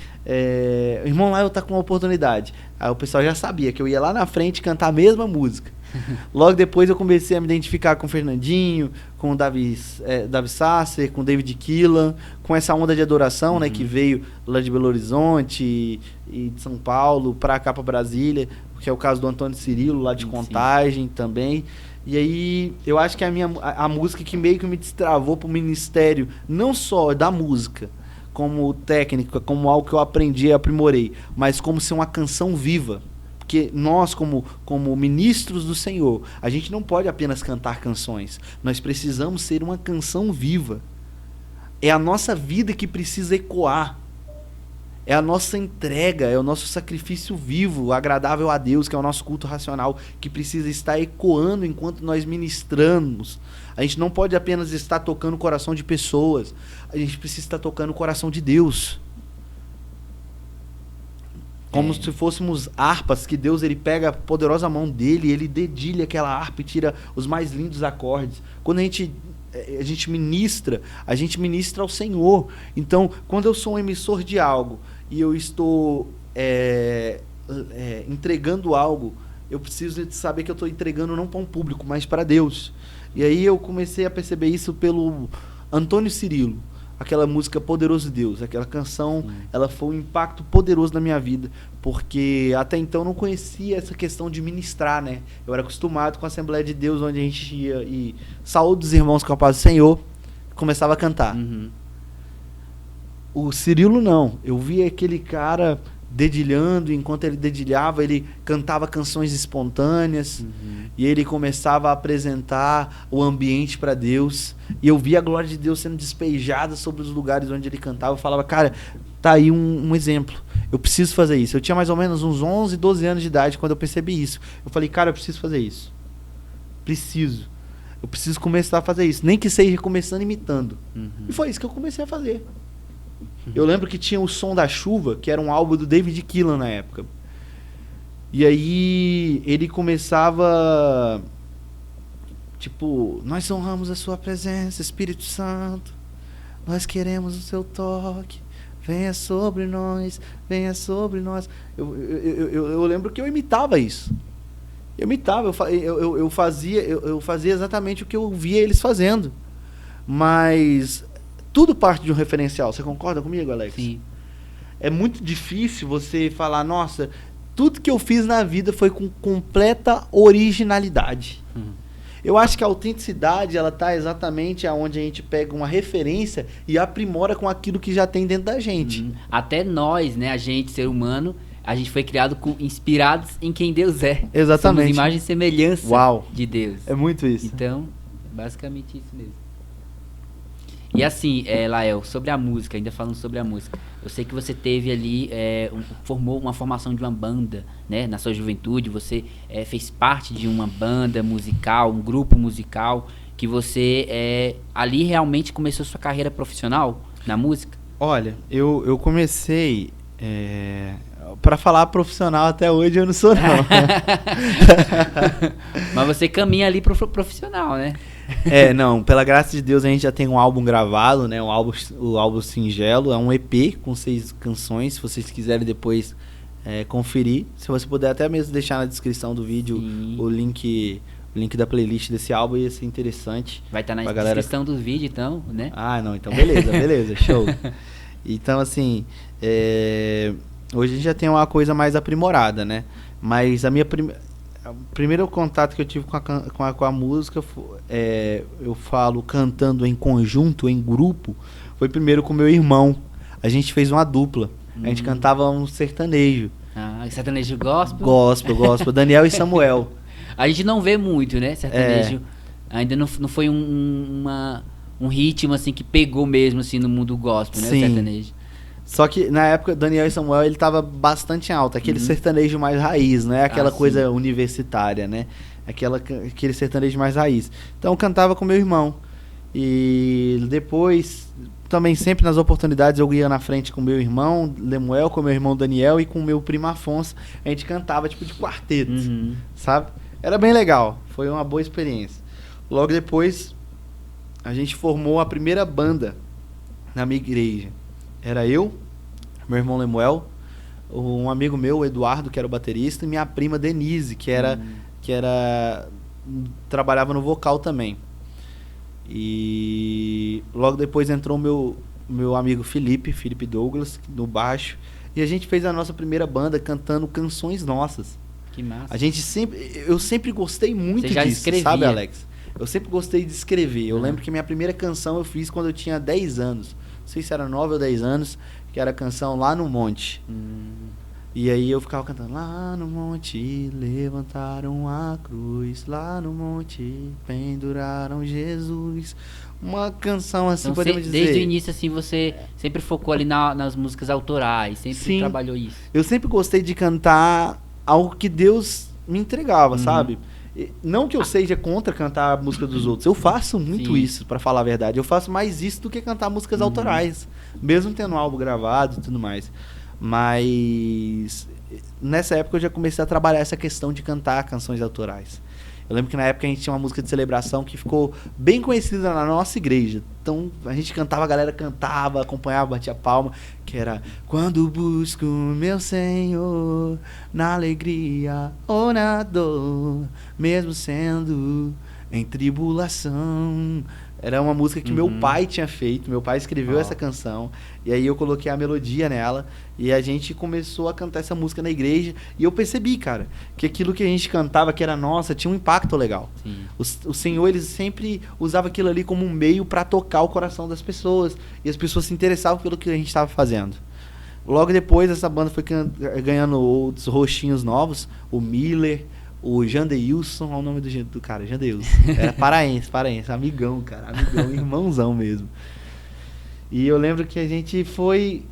o irmão lá eu tá com uma oportunidade. Aí o pessoal já sabia que eu ia lá na frente cantar a mesma música. Logo depois eu comecei a me identificar com o Fernandinho, com o Davi Sasser, com o David Keelan, com essa onda de adoração, né, que veio lá de Belo Horizonte e de São Paulo para cá, para Brasília, que é o caso do Antônio Cirilo, lá de Contagem também. E aí eu acho que a música que meio que me destravou para o ministério, não só da música, como técnica, como algo que eu aprendi e aprimorei, mas como ser uma canção viva. Porque nós, como ministros do Senhor, a gente não pode apenas cantar canções. Nós precisamos ser uma canção viva. É a nossa vida que precisa ecoar. É a nossa entrega, é o nosso sacrifício vivo, agradável a Deus, que é o nosso culto racional, que precisa estar ecoando enquanto nós ministramos. A gente não pode apenas estar tocando o coração de pessoas. A gente precisa estar tocando o coração de Deus. Como se fôssemos harpas, que Deus ele pega a poderosa mão dele, ele dedilha aquela harpa e tira os mais lindos acordes. Quando a gente ministra ao Senhor. Então, quando eu sou um emissor de algo e eu estou entregando algo, eu preciso de saber que eu estou entregando não para um público, mas para Deus. E aí eu comecei a perceber isso pelo Antônio Cirilo. Aquela música Poderoso Deus, aquela canção, ela foi um impacto poderoso na minha vida, porque até então eu não conhecia essa questão de ministrar, né? Eu era acostumado com a Assembleia de Deus, onde a gente ia e saúde os irmãos com a paz do Senhor, começava a cantar. O Cirilo não, eu via aquele cara dedilhando, enquanto ele dedilhava, ele cantava canções espontâneas, e ele começava a apresentar o ambiente para Deus, e eu via a glória de Deus sendo despejada sobre os lugares onde ele cantava. Eu falava, cara, tá aí um exemplo, eu preciso fazer isso. Eu tinha mais ou menos uns 11, 12 anos de idade quando eu percebi isso. Eu falei, cara, eu preciso fazer isso, eu preciso começar a fazer isso, nem que seja começando imitando. E foi isso que eu comecei a fazer. Eu lembro que tinha o Som da Chuva, que era um álbum do David Keelan na época. E aí ele começava, tipo, nós honramos a sua presença, Espírito Santo, nós queremos o seu toque, venha sobre nós, venha sobre nós. Eu lembro que eu imitava isso. Eu fazia exatamente o que eu via eles fazendo. Mas tudo parte de um referencial. Você concorda comigo, Alex? Sim. É muito difícil você falar, nossa, tudo que eu fiz na vida foi com completa originalidade. Eu acho que a autenticidade, ela tá exatamente aonde a gente pega uma referência e aprimora com aquilo que já tem dentro da gente. Até nós, né, a gente, ser humano, a gente foi criado inspirados em quem Deus é. Exatamente. Somos imagem e semelhança de Deus. É muito isso. Então, basicamente isso mesmo. E assim, Lael, sobre a música, ainda falando sobre a música, eu sei que você teve ali, formou uma formação de uma banda, né, na sua juventude, você fez parte de uma banda musical, um grupo musical, que você ali realmente começou sua carreira profissional na música? Olha, eu comecei, pra falar profissional até hoje eu não sou não. Mas você caminha ali pro profissional, né? Não, pela graça de Deus a gente já tem um álbum gravado, né? O álbum Singelo, é um EP com 6 canções, se vocês quiserem depois conferir. Se você puder até mesmo deixar na descrição do vídeo o link da playlist desse álbum, ia ser interessante. Vai estar na descrição do vídeo então, né? Ah, não, então beleza, show. Então assim, hoje a gente já tem uma coisa mais aprimorada, né? Mas o primeiro contato que eu tive com a música, eu falo cantando em conjunto, em grupo, foi primeiro com meu irmão. A gente fez uma dupla. A gente cantava um sertanejo. Sertanejo gospel? Gospel. Daniel e Samuel. A gente não vê muito, né, sertanejo. Ainda não foi um ritmo assim que pegou mesmo assim no mundo gospel, né, o sertanejo. Só que na época Daniel e Samuel ele tava bastante alto, aquele sertanejo mais raiz, não é aquela coisa universitária, né? Aquele sertanejo mais raiz. Então eu cantava com meu irmão. E depois, também sempre nas oportunidades eu ia na frente com meu irmão Lemuel, com meu irmão Daniel e com meu primo Afonso. A gente cantava tipo de quarteto, sabe? Era bem legal, foi uma boa experiência. Logo depois a gente formou a primeira banda na minha igreja. Era eu, meu irmão Lemuel, um amigo meu, o Eduardo, que era o baterista, e minha prima Denise, que trabalhava no vocal também. E logo depois entrou meu amigo Felipe Douglas, no baixo, e a gente fez a nossa primeira banda cantando canções nossas. Que massa. Eu sempre gostei muito disso, escrevia. Sabe, Alex? Eu sempre gostei de escrever. Eu lembro que minha primeira canção eu fiz quando eu tinha 10 anos. Não sei se era 9 ou 10 anos, que era a canção Lá no Monte. E aí eu ficava cantando: lá no monte levantaram a cruz, lá no monte penduraram Jesus. Uma canção assim, então, podemos dizer. Desde o início assim você sempre focou ali nas músicas autorais, sempre trabalhou isso. Eu sempre gostei de cantar algo que Deus me entregava, sabe? Não que eu seja contra cantar a música dos outros. Eu faço muito isso, pra falar a verdade. Eu faço mais isso do que cantar músicas autorais, mesmo tendo um álbum gravado e tudo mais. Mas nessa época eu já comecei a trabalhar essa questão de cantar canções autorais. Eu lembro que na época a gente tinha uma música de celebração que ficou bem conhecida na nossa igreja. Então a gente cantava, a galera cantava, acompanhava, batia palma, que era: quando busco meu Senhor, na alegria ou na dor, mesmo sendo em tribulação. Era uma música que meu pai tinha feito, meu pai escreveu essa canção, e aí eu coloquei a melodia nela, e a gente começou a cantar essa música na igreja, e eu percebi, cara, que aquilo que a gente cantava, que era nossa, tinha um impacto legal. O Senhor, ele sempre usava aquilo ali como um meio para tocar o coração das pessoas, e as pessoas se interessavam pelo que a gente estava fazendo. Logo depois, essa banda foi ganhando outros rostinhos novos, o Miller, o Jandeilson, olha o nome do cara, Jandeilson. Era paraense, amigão, cara, amigão, irmãozão mesmo. E eu lembro que a gente foi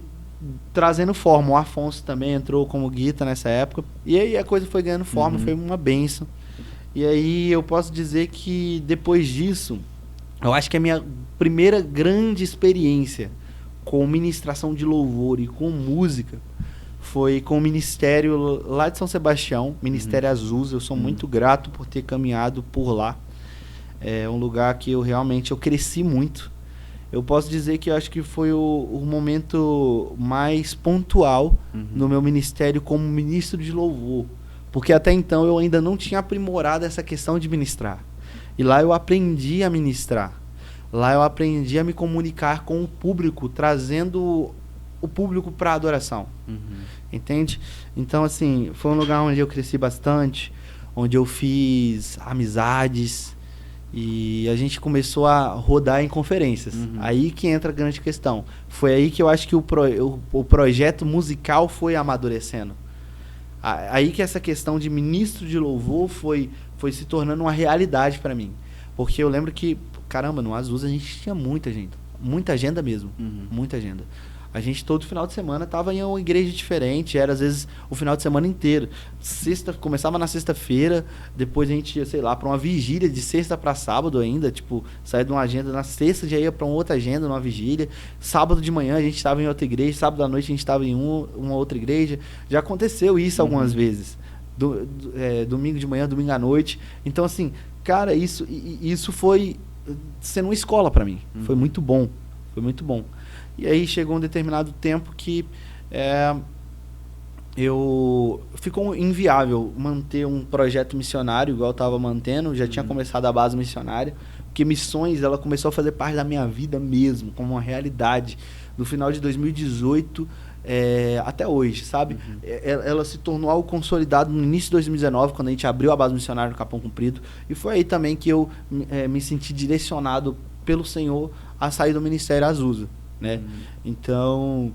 trazendo forma. O Afonso também entrou como guita nessa época. E aí a coisa foi ganhando forma, foi uma bênção. E aí eu posso dizer que depois disso, eu acho que a minha primeira grande experiência com ministração de louvor e com música foi com o ministério lá de São Sebastião, Ministério Azusa. Eu sou muito grato por ter caminhado por lá. É um lugar que eu realmente cresci muito. Eu posso dizer que eu acho que foi o momento mais pontual no meu ministério como ministro de louvor. Porque até então eu ainda não tinha aprimorado essa questão de ministrar. E lá eu aprendi a ministrar. Lá eu aprendi a me comunicar com o público, trazendo o público para a adoração. Entende? Então, assim, foi um lugar onde eu cresci bastante, onde eu fiz amizades e a gente começou a rodar em conferências. Aí que entra a grande questão. Foi aí que eu acho que o projeto musical foi amadurecendo. Aí que essa questão de ministro de louvor foi se tornando uma realidade para mim. Porque eu lembro que, caramba, no Azusa a gente tinha muita gente. Muita agenda mesmo. Muita agenda. A gente todo final de semana estava em uma igreja diferente, era às vezes o final de semana inteiro. Começava na sexta-feira, depois a gente ia, sei lá, para uma vigília de sexta para sábado ainda, tipo, saía de uma agenda na sexta, já ia para uma outra agenda, numa vigília. Sábado de manhã a gente estava em outra igreja, sábado à noite a gente estava em uma outra igreja. Já aconteceu isso algumas vezes. Domingo de manhã, domingo à noite. Então, assim, cara, isso foi sendo uma escola para mim. Foi muito bom, foi muito bom. E aí chegou um determinado tempo que ficou inviável manter um projeto missionário igual eu estava mantendo. Já tinha começado a base missionária, porque missões, ela começou a fazer parte da minha vida mesmo, como uma realidade. No final de 2018 até hoje, sabe? Ela se tornou algo consolidado no início de 2019, quando a gente abriu a base missionária no Capão Comprido. E foi aí também que eu me senti direcionado pelo Senhor a sair do Ministério Azusa. Né? Então,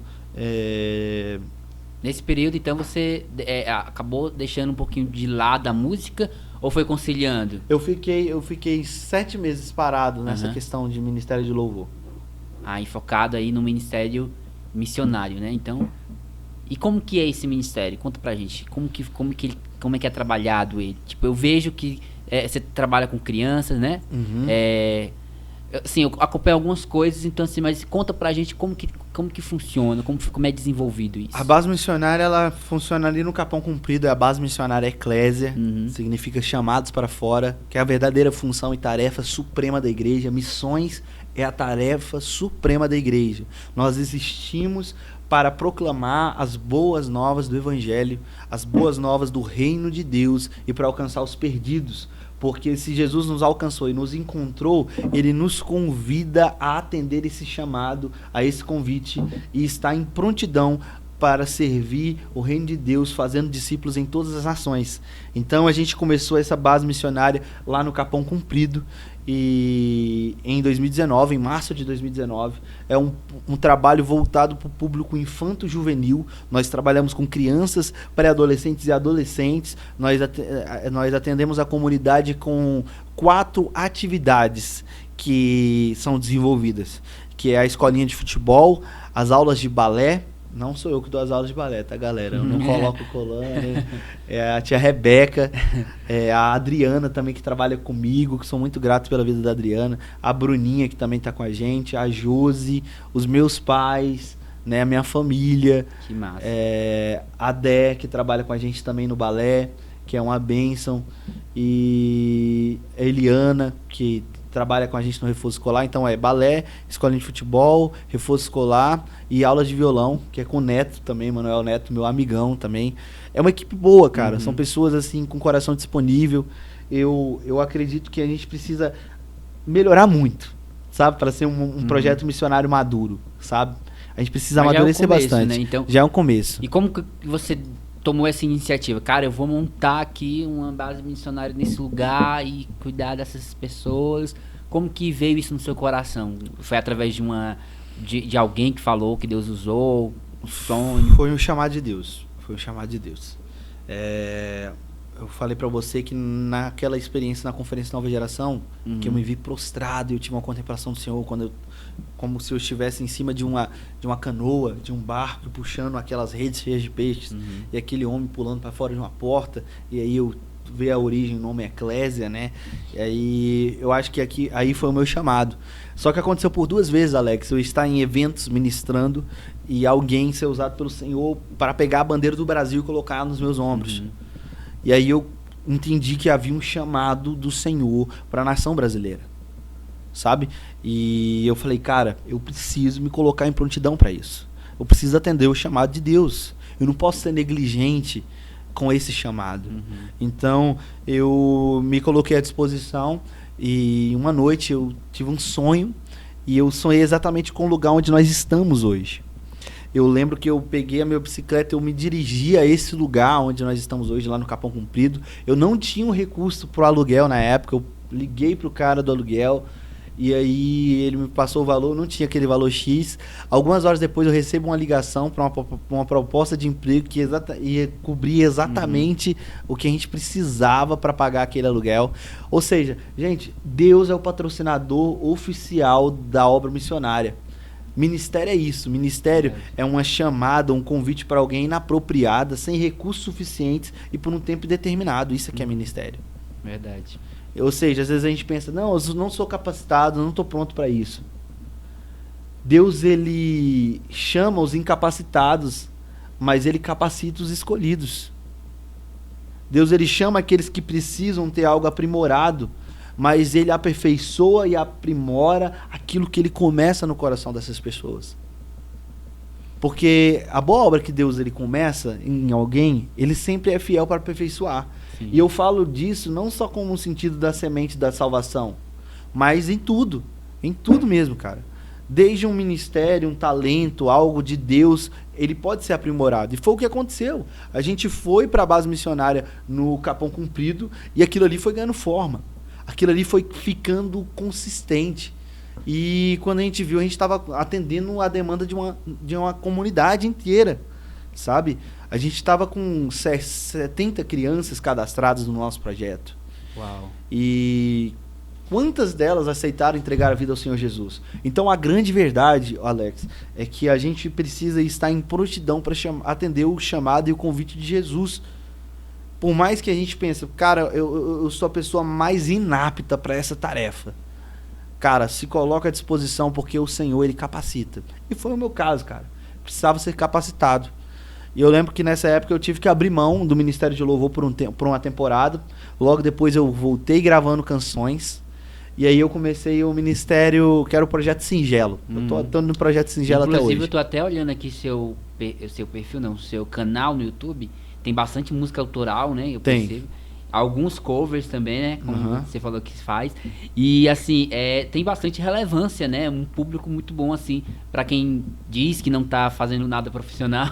nesse período, então, você acabou deixando um pouquinho de lado a música ou foi conciliando? Eu fiquei 7 meses parado nessa questão de Ministério de Louvor. Aí focado aí no Ministério Missionário, né? Então, e como que é esse ministério? Conta pra gente. Como é que é trabalhado ele? Tipo, eu vejo que você trabalha com crianças, né? Assim, eu acompanho algumas coisas, então assim, mas conta pra gente como que funciona, como é desenvolvido isso. A base missionária, ela funciona ali no Capão Comprido, é a base missionária Eclésia, significa chamados para fora, que é a verdadeira função e tarefa suprema da igreja. Missões é a tarefa suprema da igreja. Nós existimos para proclamar as boas novas do Evangelho, as boas novas do reino de Deus e para alcançar os perdidos. Porque se Jesus nos alcançou e nos encontrou, Ele nos convida a atender esse chamado, a esse convite, e estar em prontidão para servir o reino de Deus, fazendo discípulos em todas as nações. Então a gente começou essa base missionária lá no Capão Comprido, e em 2019, em março de 2019, é um trabalho voltado para o público infanto-juvenil. Nós trabalhamos com crianças, pré-adolescentes e adolescentes. Nós atendemos a comunidade com 4 atividades que são desenvolvidas, que é a escolinha de futebol, as aulas de balé. Não sou eu que dou as aulas de balé, tá, galera? Eu não coloco o colã, é a tia Rebeca, a Adriana também, que trabalha comigo, que sou muito grato pela vida da Adriana, a Bruninha, que também tá com a gente, a Josi, os meus pais, né? A minha família. Que massa. A Dé, que trabalha com a gente também no balé, que é uma bênção. E a Eliana, que trabalha com a gente no reforço escolar. Então balé, escolinha de futebol, reforço escolar e aulas de violão, que é com o Neto também, Manuel Neto, meu amigão também. É uma equipe boa, cara. São pessoas assim com coração disponível. Eu acredito que a gente precisa melhorar muito, sabe? Para ser um projeto missionário maduro, sabe? A gente precisa amadurecer bastante. Né? Então, já é um começo. E como que você tomou essa iniciativa? Cara, eu vou montar aqui uma base missionária nesse lugar e cuidar dessas pessoas. Como que veio isso no seu coração? Foi através de alguém que falou, que Deus usou? Um sonho? Foi um chamado de Deus. Eu falei pra você que naquela experiência na Conferência Nova Geração, que eu me vi prostrado e eu tive uma contemplação do Senhor, como se eu estivesse em cima de uma canoa, de um barco, puxando aquelas redes cheias de peixes, e aquele homem pulando para fora de uma porta, e aí eu vi a origem, o nome Eclésia, né? E aí eu acho que aí foi o meu chamado. Só que aconteceu por 2 vezes, Alex, eu estar em eventos ministrando e alguém ser usado pelo Senhor para pegar a bandeira do Brasil e colocar nos meus ombros. E aí eu entendi que havia um chamado do Senhor para a nação brasileira, sabe? E eu falei, cara, eu preciso me colocar em prontidão para isso. Eu preciso atender o chamado de Deus. Eu não posso ser negligente com esse chamado. Então, eu me coloquei à disposição e uma noite eu tive um sonho e eu sonhei exatamente com o lugar onde nós estamos hoje. Eu lembro que eu peguei a minha bicicleta, eu me dirigi a esse lugar onde nós estamos hoje, lá no Capão Comprido. Eu não tinha um recurso para o aluguel na época, eu liguei para o cara do aluguel e aí ele me passou o valor, não tinha aquele valor X. Algumas horas depois eu recebo uma ligação para uma proposta de emprego que ia cobrir exatamente o que a gente precisava para pagar aquele aluguel. Ou seja, gente, Deus é o patrocinador oficial da obra missionária. Ministério é isso. Ministério é uma chamada, um convite para alguém inapropriada, sem recursos suficientes e por um tempo determinado. Isso aqui é ministério. Verdade. Ou seja, às vezes a gente pensa, não, eu não sou capacitado, eu não estou pronto para isso. Deus, ele chama os incapacitados, mas ele capacita os escolhidos. Deus, ele chama aqueles que precisam ter algo aprimorado, mas ele aperfeiçoa e aprimora aquilo que ele começa no coração dessas pessoas. Porque a boa obra que Deus ele começa em alguém, ele sempre é fiel para aperfeiçoar. Sim. E eu falo disso não só como no sentido da semente da salvação, mas em tudo mesmo, cara. Desde um ministério, um talento, algo de Deus, ele pode ser aprimorado. E foi o que aconteceu. A gente foi para a base missionária no Capão Comprido e aquilo ali foi ganhando forma. Aquilo ali foi ficando consistente. E quando a gente viu, a gente estava atendendo a demanda de uma comunidade inteira, sabe? A gente estava com 70 crianças cadastradas no nosso projeto. Uau. E quantas delas aceitaram entregar a vida ao Senhor Jesus? Então a grande verdade, Alex, é que a gente precisa estar em prontidão para atender o chamado e o convite de Jesus. Por mais que a gente pense, cara, eu sou a pessoa mais inapta para essa tarefa. Cara, se coloca à disposição porque o Senhor, ele capacita. E foi o meu caso, cara. Precisava ser capacitado. E eu lembro que nessa época eu tive que abrir mão do Ministério de Louvor por uma temporada. Logo depois eu voltei gravando canções. E aí eu comecei o ministério, que era o Projeto Singelo. Eu tô no Projeto Singelo até hoje. Inclusive, eu tô até olhando aqui seu perfil, não, seu canal no YouTube. Tem bastante música autoral, né? Eu percebo. Alguns covers também, né? Como você falou que faz. E, assim, tem bastante relevância, né? Um público muito bom, assim, pra quem diz que não tá fazendo nada profissional.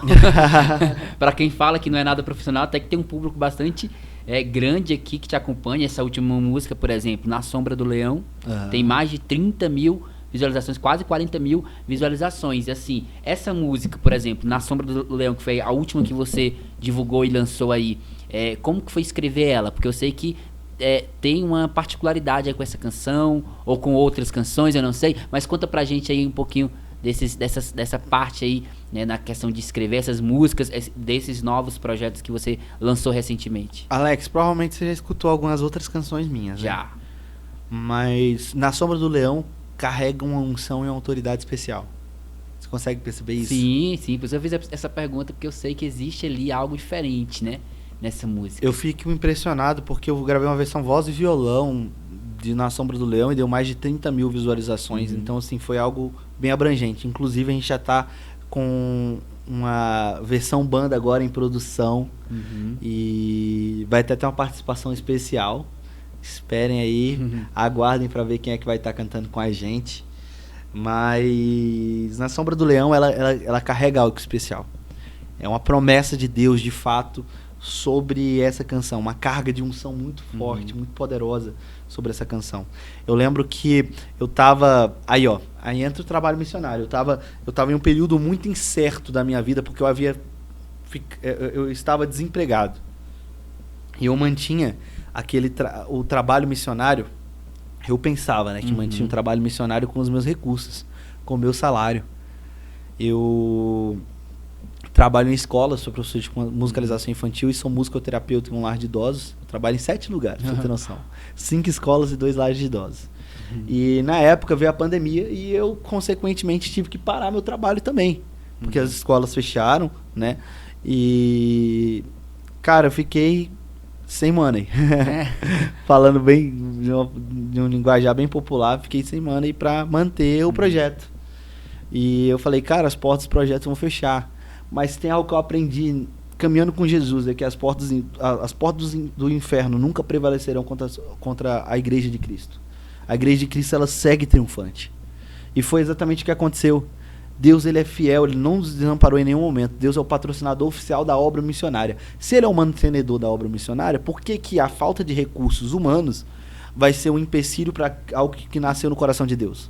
Pra quem fala que não é nada profissional, até que tem um público bastante grande aqui que te acompanha. Essa última música, por exemplo, Na Sombra do Leão, tem mais de 30 mil visualizações, quase 40 mil visualizações. E, assim, essa música, por exemplo, Na Sombra do Leão, que foi a última que você divulgou e lançou aí, como que foi escrever ela? Porque eu sei que tem uma particularidade aí com essa canção, ou com outras canções, eu não sei, mas conta pra gente aí um pouquinho dessa parte aí, né, na questão de escrever essas músicas, desses novos projetos que você lançou recentemente. Alex, provavelmente você já escutou algumas outras canções minhas, já. Né? Mas Na Sombra do Leão carrega uma unção e uma autoridade especial. Você consegue perceber isso? Sim, sim. Por isso eu fiz essa pergunta, porque eu sei que existe ali algo diferente, né? Nessa música. Eu fico impressionado porque eu gravei uma versão voz e violão de Na Sombra do Leão e deu mais de 30 mil visualizações. Então, assim, foi algo bem abrangente. Inclusive, a gente já tá com uma versão banda agora em produção. E vai ter até uma participação especial. Esperem aí, aguardem para ver quem é que vai estar cantando com a gente. Mas Na Sombra do Leão, ela carrega algo especial. É uma promessa de Deus, de fato, sobre essa canção. Uma carga de unção muito forte, muito poderosa sobre essa canção. Eu lembro que eu tava... Aí entra o trabalho missionário. Eu tava em um período muito incerto da minha vida, porque eu estava desempregado. E eu mantinha o trabalho missionário. Eu pensava, né, que mantinha um trabalho missionário com os meus recursos, com o meu salário. Eu trabalho em escola, sou professor de musicalização infantil e sou musicoterapeuta em um lar de idosos. Eu trabalho em 7 lugares, pra você ter noção. 5 escolas e 2 lares de idosos. E na época veio a pandemia e eu, consequentemente, tive que parar meu trabalho também. Porque as escolas fecharam, né? E, cara, eu fiquei sem money. Falando bem, de um linguajar bem popular, fiquei sem money pra manter o projeto. E eu falei, cara, as portas do projeto vão fechar. Mas tem algo que eu aprendi caminhando com Jesus, é que as portas do inferno nunca prevalecerão contra a igreja de Cristo. A igreja de Cristo, ela segue triunfante. E foi exatamente o que aconteceu. Deus, ele é fiel, ele não nos desamparou em nenhum momento. Deus é o patrocinador oficial da obra missionária. Se ele é o mantenedor da obra missionária, por que a falta de recursos humanos vai ser um empecilho para algo que nasceu no coração de Deus?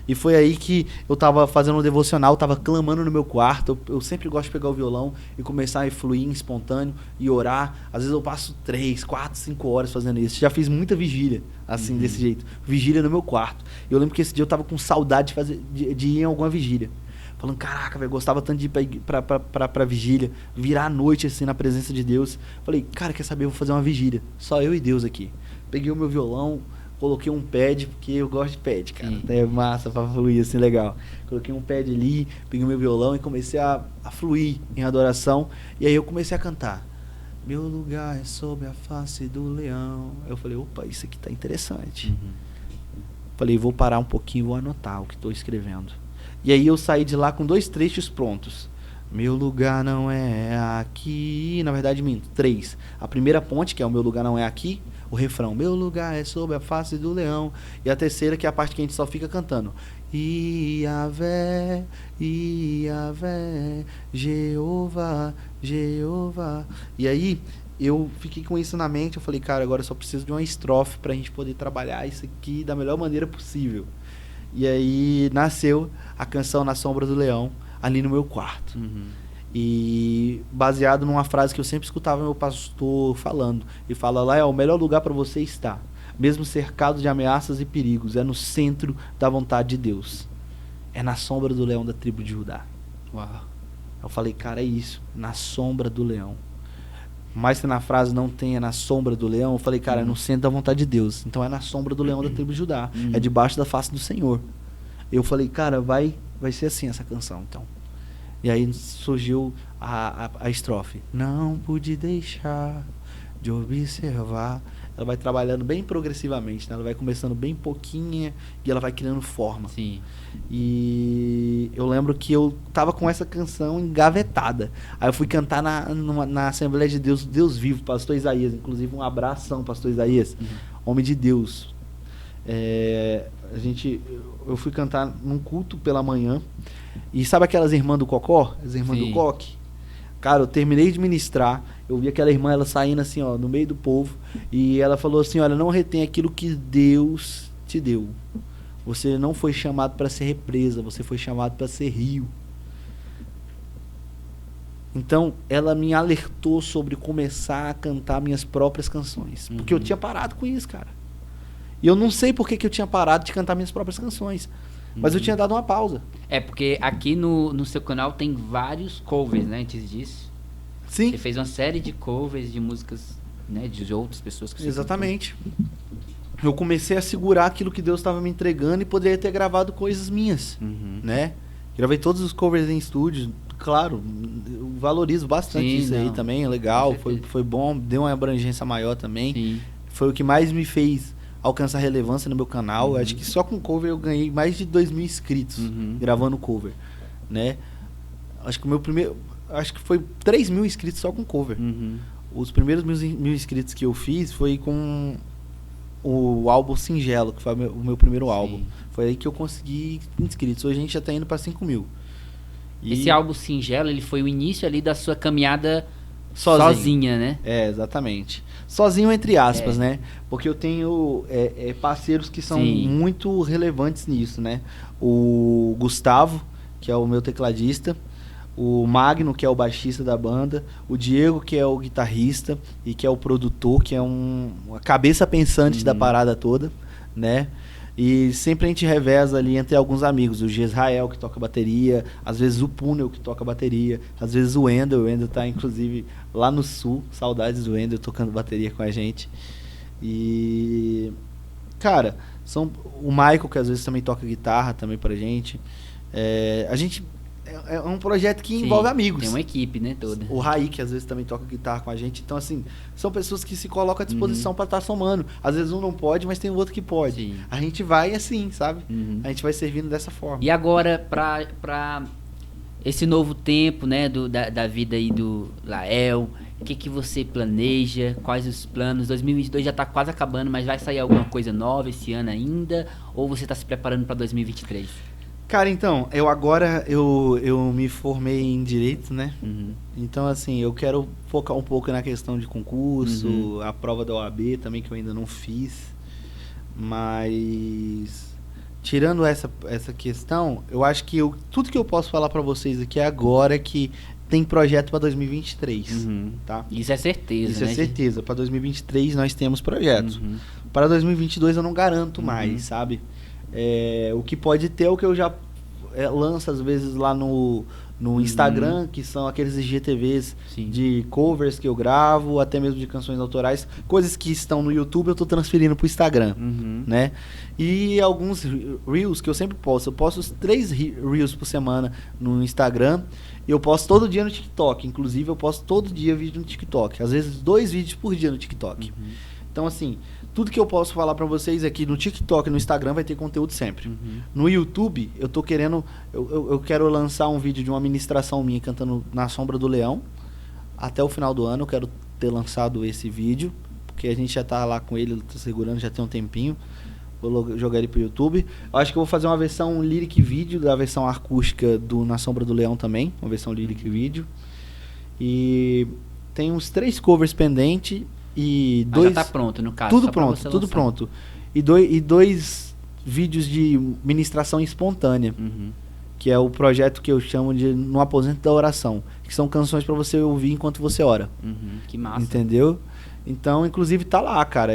E foi aí que eu tava fazendo um devocional, tava clamando no meu quarto. Eu sempre gosto de pegar o violão e começar a fluir em espontâneo e orar. Às vezes eu passo 3, 4, 5 horas fazendo isso. Já fiz muita vigília, assim, desse jeito. Vigília no meu quarto. Eu lembro que esse dia eu tava com saudade de ir em alguma vigília. Falando, caraca, velho, gostava tanto de ir pra vigília, virar a noite, assim, na presença de Deus. Falei, cara, quer saber, eu vou fazer uma vigília. Só eu e Deus aqui. Peguei o meu violão, coloquei um pad, porque eu gosto de pad, cara. É massa pra fluir, assim, legal. Coloquei um pad ali, peguei o meu violão e comecei a fluir em adoração. E aí eu comecei a cantar. Meu lugar é sob a face do leão. Eu falei, opa, isso aqui tá interessante. Falei, vou parar um pouquinho e vou anotar o que estou escrevendo. E aí eu saí de lá com 2 trechos prontos. Meu lugar não é aqui. Na verdade, minto, 3. A primeira ponte, que é o meu lugar não é aqui. O refrão, meu lugar é sob a face do leão. E a terceira, que é a parte que a gente só fica cantando. Iavé, Iavé, Jeová, Jeová. E aí, eu fiquei com isso na mente. Eu falei, cara, agora eu só preciso de uma estrofe pra gente poder trabalhar isso aqui da melhor maneira possível. E aí, nasceu a canção Na Sombra do Leão, ali no meu quarto. E baseado numa frase que eu sempre escutava meu pastor falando. Ele fala lá, é o melhor lugar para você estar, mesmo cercado de ameaças e perigos, é no centro da vontade de Deus. É na sombra do leão da tribo de Judá. Uau. Eu falei, cara, é isso, na sombra do leão. Mas se na frase não tenha na sombra do leão, eu falei, cara, é no centro da vontade de Deus. Então é na sombra do leão da tribo de Judá. É debaixo da face do Senhor. Eu falei, cara, vai ser assim essa canção, então. E aí surgiu a estrofe. Não pude deixar de observar. Ela vai trabalhando bem progressivamente, né? Ela vai começando bem pouquinha e ela vai criando forma. Sim. E eu lembro que eu tava com essa canção engavetada. Aí eu fui cantar na Assembleia de Deus, Deus Vivo, pastor Isaías. Inclusive um abração, pastor Isaías. Homem de Deus. Eu fui cantar num culto pela manhã. E sabe aquelas irmãs do Cocó? As irmãs do Coque? Cara, eu terminei de ministrar, eu vi aquela irmã, ela saindo assim, ó, no meio do povo, e ela falou assim, olha, não retém aquilo que Deus te deu. Você não foi chamado para ser represa, você foi chamado para ser rio. Então, ela me alertou sobre começar a cantar minhas próprias canções. Porque eu tinha parado com isso, cara. E eu não sei por que eu tinha parado de cantar minhas próprias canções. Mas eu tinha dado uma pausa. É, porque aqui no seu canal tem vários covers, né, antes disso. Sim. Você fez uma série de covers de músicas, né, de outras pessoas que você Exatamente. Cantou. Eu comecei a segurar aquilo que Deus estava me entregando e poderia ter gravado coisas minhas, né? Gravei todos os covers em estúdio. Claro, eu valorizo bastante isso aí também, é legal, foi bom, deu uma abrangência maior também. Sim. Foi o que mais me fez alcançar relevância no meu canal. Acho que só com cover eu ganhei mais de 2.000 inscritos gravando cover, né? Acho que o meu primeiro... Acho que foi 3.000 inscritos só com cover. Os primeiros 1.000 inscritos que eu fiz foi com o álbum Singelo, que foi o meu primeiro álbum. Foi aí que eu consegui inscritos. Hoje a gente já tá indo pra 5.000. Esse álbum Singelo, ele foi o início ali da sua caminhada sozinha, né? É, exatamente. Sozinho entre aspas, né? Porque eu tenho parceiros que são muito relevantes nisso, né? O Gustavo, que é o meu tecladista, o Magno, que é o baixista da banda, o Diego, que é o guitarrista e que é o produtor, que é uma cabeça pensante da parada toda, né? E sempre a gente reveza ali entre alguns amigos, o Gesrael, que toca bateria, às vezes o Punel, que toca bateria, às vezes o Wendel tá inclusive lá no sul, saudades do Wendel tocando bateria com a gente. E cara, o Michael, que às vezes também toca guitarra também pra gente. A gente é um projeto que envolve amigos. Tem uma equipe, né, toda. O Raí, que às vezes também toca guitarra com a gente. Então, assim, são pessoas que se colocam à disposição para estar somando. Às vezes um não pode, mas tem o outro que pode. Sim. A gente vai assim, sabe? A gente vai servindo dessa forma. E agora, pra esse novo tempo, né, da vida aí do Lael, o que você planeja? Quais os planos? 2022 já tá quase acabando, mas vai sair alguma coisa nova esse ano ainda? Ou você tá se preparando para 2023? Cara, então, eu me formei em Direito, né? Então, assim, eu quero focar um pouco na questão de concurso, a prova da OAB também, que eu ainda não fiz. Mas, tirando essa questão, eu acho que tudo que eu posso falar pra vocês aqui agora é que tem projeto pra 2023, tá? Isso é certeza, Isso né? é certeza. Pra 2023 nós temos projetos. Para 2022 eu não garanto mais, sabe? O que pode ter é o que eu já lanço às vezes lá no Instagram, que são aqueles IGTVs de covers que eu gravo, até mesmo de canções autorais, coisas que estão no YouTube eu tô transferindo pro Instagram, né? E alguns Reels que eu sempre posto. Eu posto 3 Reels por semana no Instagram e eu posto todo dia no TikTok. Inclusive eu posto todo dia vídeo no TikTok. Às vezes 2 vídeos por dia no TikTok. Então, assim, tudo que eu posso falar pra vocês é que no TikTok e no Instagram vai ter conteúdo sempre. No YouTube, eu tô querendo... Eu quero lançar um vídeo de uma ministração minha cantando Na Sombra do Leão. Até o final do ano eu quero ter lançado esse vídeo, porque a gente já tá lá com ele, tô segurando já tem um tempinho. Vou jogar ele pro YouTube. Eu acho que eu vou fazer uma versão lyric vídeo da versão acústica do Na Sombra do Leão também. Uma versão lyric vídeo. E tem uns 3 covers pendentes. E já tá pronto, no caso. Tudo pronto. E 2 vídeos de ministração espontânea, que é o projeto que eu chamo de No Aposento da Oração, que são canções pra você ouvir enquanto você ora. Que massa. Entendeu? Então, inclusive tá lá, cara.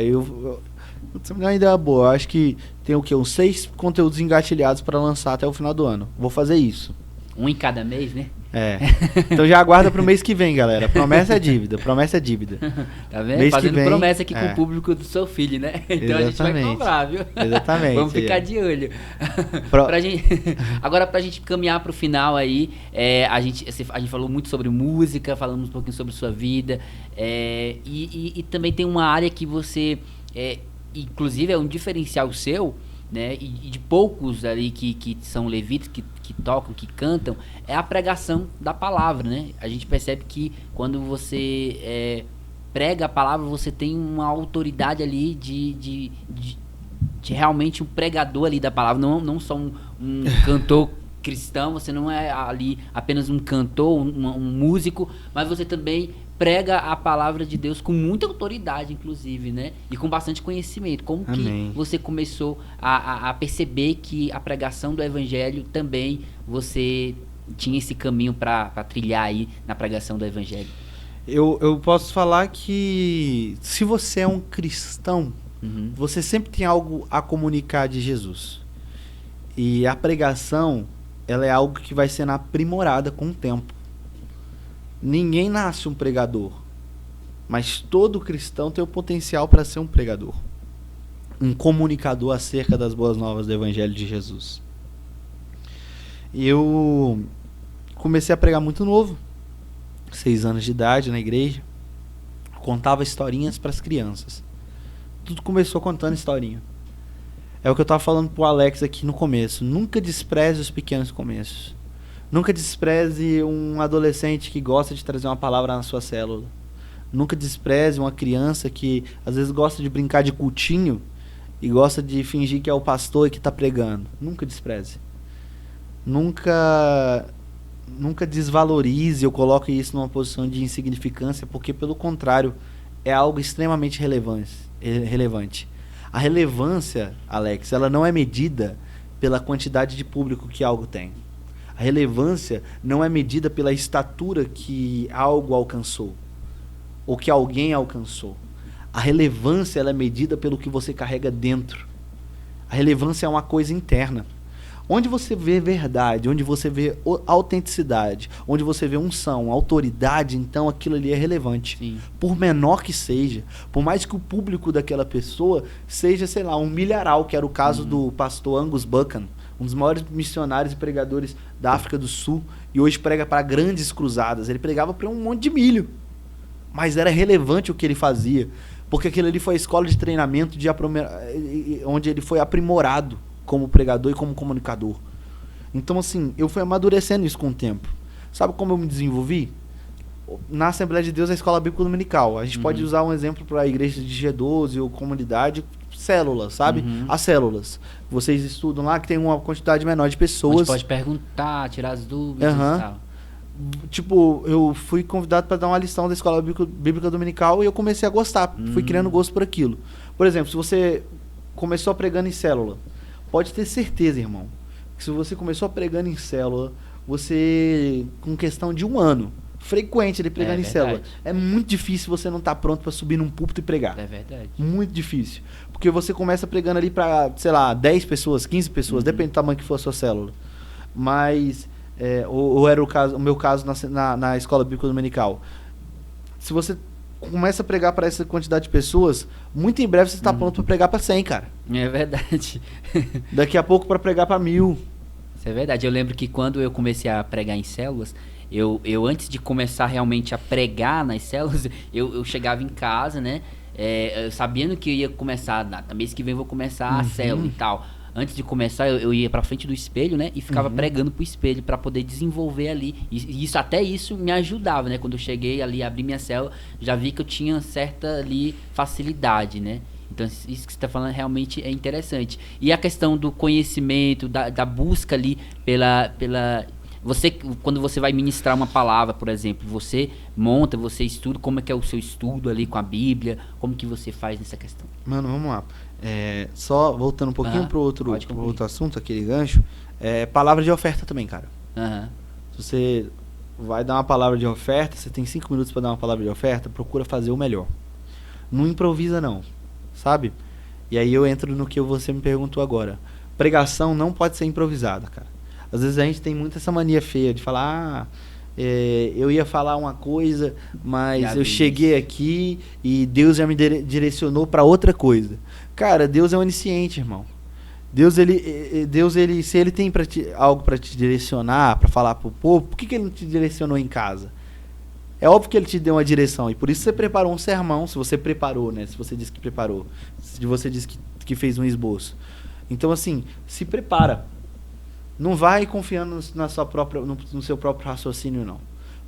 Você me dá uma ideia boa. Eu acho que tem o quê? Uns 6 conteúdos engatilhados pra lançar até o final do ano. Vou fazer isso. Um em cada mês, né? Então já aguarda pro mês que vem, galera. Promessa é dívida, promessa é dívida. Tá vendo? Mês Fazendo que vem, promessa aqui com o público do seu filho, né? Então a gente vai cobrar, viu? Exatamente. Vamos ficar de olho. Agora, pra gente caminhar pro final aí, a gente falou muito sobre música, falamos um pouquinho sobre sua vida, e também tem uma área que você, inclusive é um diferencial seu, né? E de poucos ali que são levitas, que tocam, que cantam, é a pregação da palavra, né? A gente percebe que quando você prega a palavra, você tem uma autoridade ali de realmente um pregador ali da palavra, não só um cantor cristão, você não é ali apenas um cantor, um músico, mas você também prega a palavra de Deus com muita autoridade, inclusive, né? E com bastante conhecimento. Como que você começou a perceber que a pregação do evangelho também você tinha esse caminho para trilhar aí na pregação do evangelho? Eu posso falar que se você é um cristão, você sempre tem algo a comunicar de Jesus. E a pregação, ela é algo que vai sendo aprimorada com o tempo. Ninguém nasce um pregador, mas todo cristão tem o potencial para ser um pregador, um comunicador acerca das boas novas do Evangelho de Jesus. eu comecei a pregar muito novo, 6 anos de idade na igreja, contava historinhas para as crianças. Tudo começou contando historinha. É o que eu tava falando pro Alex aqui no começo. Nunca despreze os pequenos começos. Nunca despreze um adolescente que gosta de trazer uma palavra na sua célula. Nunca despreze uma criança que às vezes gosta de brincar de cultinho e gosta de fingir que é o pastor e que tá pregando. Nunca despreze. Nunca desvalorize ou coloque isso numa posição de insignificância, porque pelo contrário, é algo extremamente relevante. A relevância, Alex, ela não é medida pela quantidade de público que algo tem. A relevância não é medida pela estatura que algo alcançou ou que alguém alcançou. A relevância ela é medida pelo que você carrega dentro. A relevância é uma coisa interna. Onde você vê verdade, onde você vê autenticidade, onde você vê unção, autoridade, então aquilo ali é relevante. Sim. Por menor que seja, por mais que o público daquela pessoa seja, sei lá, um milharal, que era o caso do pastor Angus Buchan, um dos maiores missionários e pregadores da África do Sul, e hoje prega para grandes cruzadas. Ele pregava para um monte de milho, mas era relevante o que ele fazia, porque aquilo ali foi a escola de treinamento onde ele foi aprimorado como pregador e como comunicador. Então, assim, eu fui amadurecendo isso com o tempo. Sabe como eu me desenvolvi? Na Assembleia de Deus, a Escola Bíblica Dominical. A gente pode usar um exemplo para a igreja de G12 ou comunidade, células, sabe? As células. Vocês estudam lá que tem uma quantidade menor de pessoas. Onde pode perguntar, tirar as dúvidas e tal. Tipo, eu fui convidado para dar uma lição da Escola Bíblica Dominical e eu comecei a gostar. Fui criando gosto por aquilo. Por exemplo, se você começou pregando em célula, pode ter certeza, irmão, que se você começou pregando em célula, você, com questão de 1 ano, frequente ele pregando em célula, é muito difícil você não estar pronto para subir num púlpito e pregar. É verdade. Muito difícil. Porque você começa pregando ali para, sei lá, 10 pessoas, 15 pessoas, depende do tamanho que for a sua célula. Mas, ou era o meu caso na Escola Bíblica Dominical. Se você começa a pregar para essa quantidade de pessoas, muito em breve você está pronto para pregar para 100, cara. É verdade. Daqui a pouco para pregar para 1000. Isso é verdade. Eu lembro que quando eu comecei a pregar em células, eu antes de começar realmente a pregar nas células, eu chegava em casa, né? Sabendo que eu ia começar, mês que vem eu vou começar a célula e tal. Antes de começar, eu ia pra frente do espelho, né? E ficava pregando pro espelho pra poder desenvolver ali. E até isso me ajudava, né? Quando eu cheguei ali, abri minha célula, já vi que eu tinha certa ali facilidade, né? Então isso que você tá falando realmente é interessante. E a questão do conhecimento, da busca ali pela... Você, quando você vai ministrar uma palavra, por exemplo, você monta, você estuda, como é que é o seu estudo ali com a Bíblia, como que você faz nessa questão? Mano, vamos lá. Só voltando um pouquinho pro outro assunto, aquele gancho, palavra de oferta também, cara. Se você vai dar uma palavra de oferta, você tem 5 minutos para dar uma palavra de oferta, procura fazer o melhor. Não improvisa não, sabe? E aí eu entro no que você me perguntou agora. Pregação não pode ser improvisada, cara. Às vezes a gente tem muito essa mania feia de falar, eu ia falar uma coisa, mas eu cheguei aqui e Deus já me direcionou para outra coisa. Cara, Deus é onisciente, irmão. Deus ele, se ele tem algo para te direcionar, para falar pro povo, por que ele não te direcionou em casa? É óbvio que ele te deu uma direção, e por isso você preparou um sermão, se você preparou, né? Se você disse que preparou, se você disse que fez um esboço. Então, assim, se prepara. Não vai confiando no seu próprio raciocínio, não.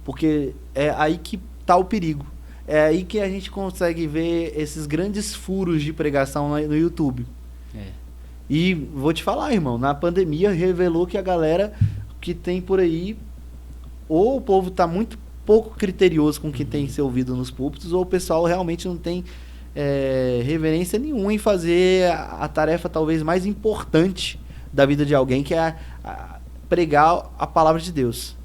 Porque é aí que está o perigo. É aí que a gente consegue ver esses grandes furos de pregação no YouTube. E vou te falar, irmão, na pandemia revelou que a galera que tem por aí, ou o povo está muito pouco criterioso com o que tem que ser ouvido nos púlpitos, ou o pessoal realmente não tem reverência nenhuma em fazer a tarefa talvez mais importante da vida de alguém, que é pregar a palavra de Deus.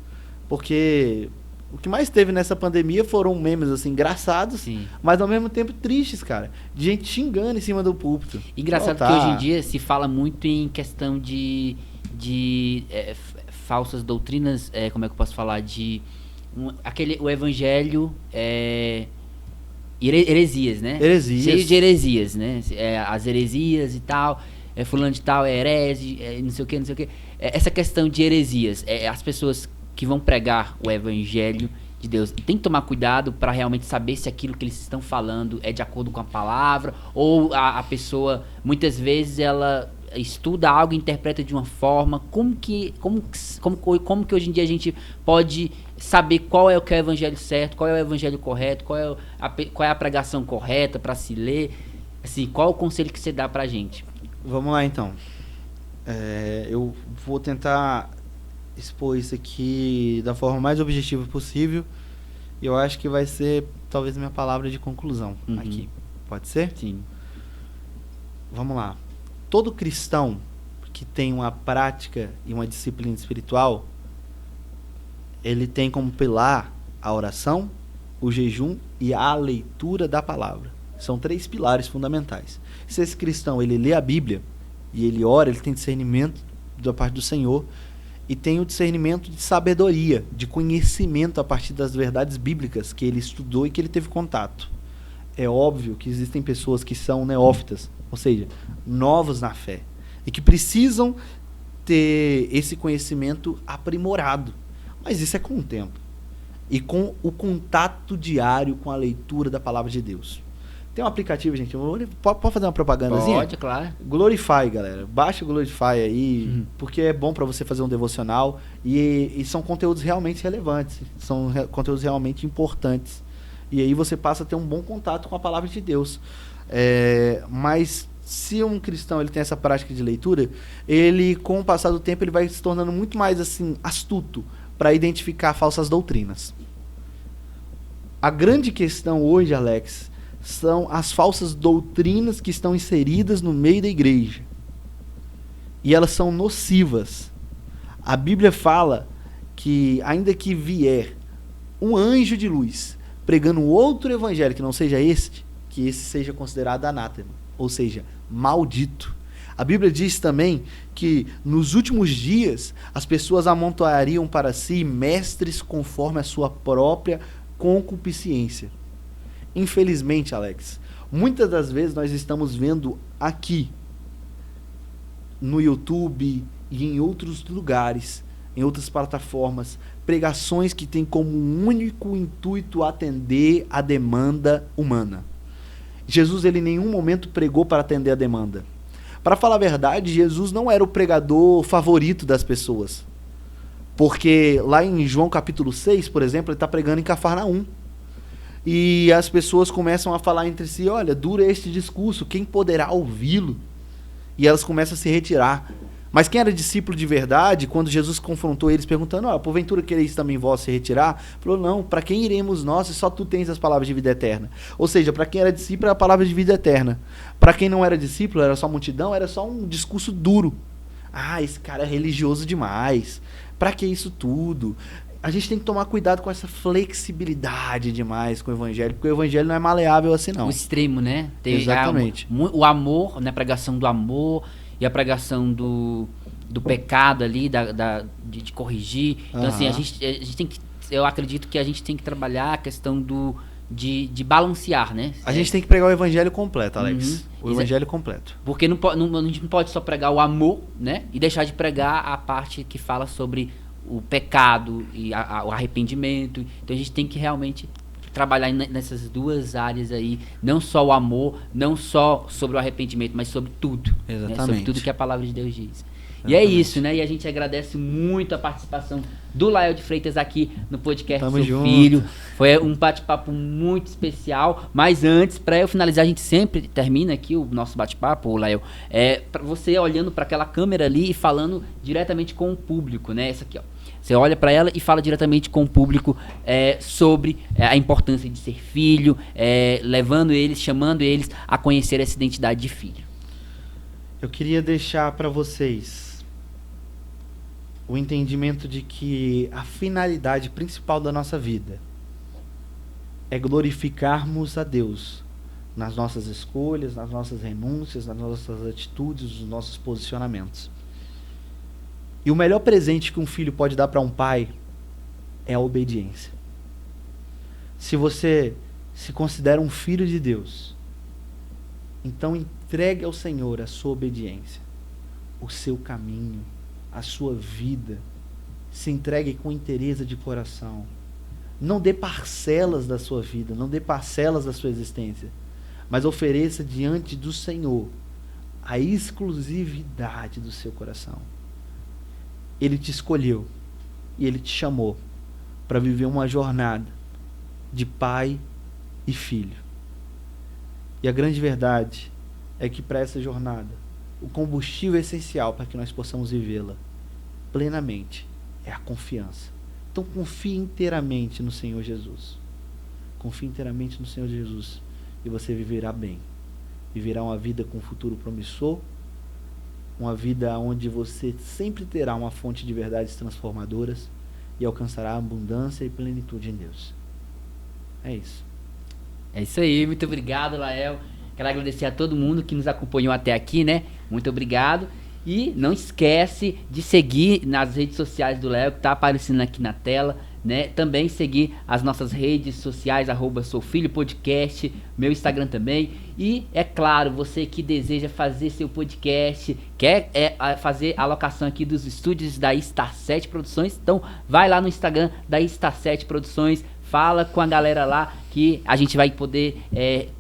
Porque o que mais teve nessa pandemia foram memes assim, engraçados, Sim. mas ao mesmo tempo tristes, cara. De gente xingando em cima do púlpito. Engraçado que hoje em dia se fala muito em questão de falsas doutrinas, como é que eu posso falar? O evangelho heresias, né? Heresias. Cheio de heresias, né? As heresias e tal. fulano de tal é herege, não sei o que, não sei o que. Essa questão de heresias, as pessoas que vão pregar o evangelho de Deus tem que tomar cuidado para realmente saber se aquilo que eles estão falando é de acordo com a palavra, ou a pessoa, muitas vezes, ela estuda algo e interpreta de uma forma. Como que hoje em dia a gente pode saber qual é o que é o evangelho certo, qual é o evangelho correto, qual é a pregação correta para se ler? Assim, qual o conselho que você dá pra gente? Vamos lá, então. Eu vou tentar expor isso aqui da forma mais objetiva possível. E eu acho que vai ser, talvez, minha palavra de conclusão aqui. Pode ser? Sim. Vamos lá. Todo cristão que tem uma prática e uma disciplina espiritual, ele tem como pilar a oração, o jejum e a leitura da palavra. São 3 pilares fundamentais. Se esse cristão ele lê a Bíblia e ele ora, ele tem discernimento da parte do Senhor e tem o discernimento de sabedoria, de conhecimento a partir das verdades bíblicas que ele estudou e que ele teve contato. É óbvio que existem pessoas que são neófitas, ou seja, novos na fé, e que precisam ter esse conhecimento aprimorado. Mas isso é com o tempo. E com o contato diário com a leitura da palavra de Deus. Tem um aplicativo, gente, pode fazer uma propagandazinha? Pode, claro. Glorify, galera. Baixa o Glorify aí, porque é bom para você fazer um devocional e são conteúdos realmente relevantes, são conteúdos realmente importantes. E aí você passa a ter um bom contato com a palavra de Deus. Mas se um cristão ele tem essa prática de leitura, ele, com o passar do tempo, ele vai se tornando muito mais assim astuto para identificar falsas doutrinas. A grande questão hoje, Alex, são as falsas doutrinas que estão inseridas no meio da igreja. E elas são nocivas. A Bíblia fala que, ainda que vier um anjo de luz pregando outro evangelho que não seja este, que esse seja considerado anátema, ou seja, maldito. A Bíblia diz também que nos últimos dias as pessoas amontoariam para si mestres conforme a sua própria concupiscência. Infelizmente, Alex, muitas das vezes nós estamos vendo aqui no YouTube e em outros lugares, em outras plataformas, pregações que têm como único intuito atender a demanda humana. Jesus, ele em nenhum momento pregou para atender a demanda. Para falar a verdade, Jesus não era o pregador favorito das pessoas. Porque lá em João capítulo 6, por exemplo, ele está pregando em Cafarnaum. E as pessoas começam a falar entre si, olha, dura este discurso, quem poderá ouvi-lo? E elas começam a se retirar. Mas quem era discípulo de verdade, quando Jesus confrontou eles perguntando, porventura quereis também vós se retirar? Falou, não, para quem iremos nós se só tu tens as palavras de vida eterna? Ou seja, para quem era discípulo era a palavra de vida eterna. Para quem não era discípulo, era só multidão, era só um discurso duro. Esse cara é religioso demais. Para que isso tudo? A gente tem que tomar cuidado com essa flexibilidade demais com o evangelho, porque o evangelho não é maleável assim, não. O extremo, né? Tem exatamente. O amor, né? A pregação do amor e a pregação do pecado ali, de corrigir. Então, assim, a gente tem que... Eu acredito que a gente tem que trabalhar a questão de balancear, né? A gente tem que pregar o evangelho completo, Alex. O evangelho completo. Porque a gente não pode só pregar o amor, né? E deixar de pregar a parte que fala sobre o pecado e o arrependimento. Então a gente tem que realmente trabalhar nessas duas áreas aí, não só o amor, não só sobre o arrependimento, mas sobre tudo. Exatamente. Né? Sobre tudo que a palavra de Deus diz. Exatamente. E é isso, né? E a gente agradece muito a participação do Lael de Freitas aqui no podcast Tamo Seu junto. Filho. Foi um bate-papo muito especial. Mas antes, para eu finalizar, a gente sempre termina aqui o nosso bate-papo, Lael, para você olhando para aquela câmera ali e falando diretamente com o público, né? Essa aqui, ó. Você olha para ela e fala diretamente com o público sobre a importância de ser filho, levando eles, chamando eles a conhecer essa identidade de filho. Eu queria deixar para vocês o entendimento de que a finalidade principal da nossa vida é glorificarmos a Deus nas nossas escolhas, nas nossas renúncias, nas nossas atitudes, nos nossos posicionamentos. E o melhor presente que um filho pode dar para um pai é a obediência. Se você se considera um filho de Deus, Então entregue ao Senhor a sua obediência, o seu caminho, a sua vida. Se entregue com inteireza de coração. Não dê parcelas da sua vida, não dê parcelas da sua existência, mas ofereça diante do Senhor a exclusividade do seu coração. Ele te escolheu e Ele te chamou para viver uma jornada de pai e filho. E a grande verdade é que para essa jornada, o combustível essencial para que nós possamos vivê-la plenamente é a confiança. Então confie inteiramente no Senhor Jesus. Confie inteiramente no Senhor Jesus e você viverá bem. Viverá uma vida com um futuro promissor, uma vida onde você sempre terá uma fonte de verdades transformadoras e alcançará abundância e plenitude em Deus. É isso. É isso aí, muito obrigado, Lael. Quero agradecer a todo mundo que nos acompanhou até aqui, né? Muito obrigado. E não esquece de seguir nas redes sociais do Lael, que tá aparecendo aqui na tela, né? Também seguir as nossas redes sociais, @soufilhopodcast, meu Instagram também. E, é claro, você que deseja fazer seu podcast, quer fazer a alocação aqui dos estúdios da Star 7 Produções, então vai lá no Instagram da Star 7 Produções, fala com a galera lá que a gente vai poder,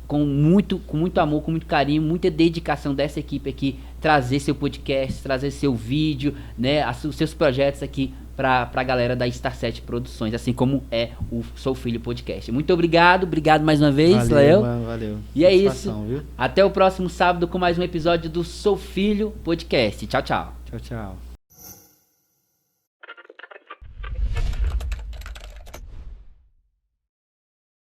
com muito amor, com muito carinho, muita dedicação dessa equipe aqui, trazer seu podcast, trazer seu vídeo, né, os seus projetos aqui pra galera da Star 7 Produções, assim como é o Sou Filho Podcast. Muito obrigado mais uma vez, Lael. Valeu. E é isso. Viu? Até o próximo sábado com mais um episódio do Sou Filho Podcast. Tchau, tchau. Tchau, tchau.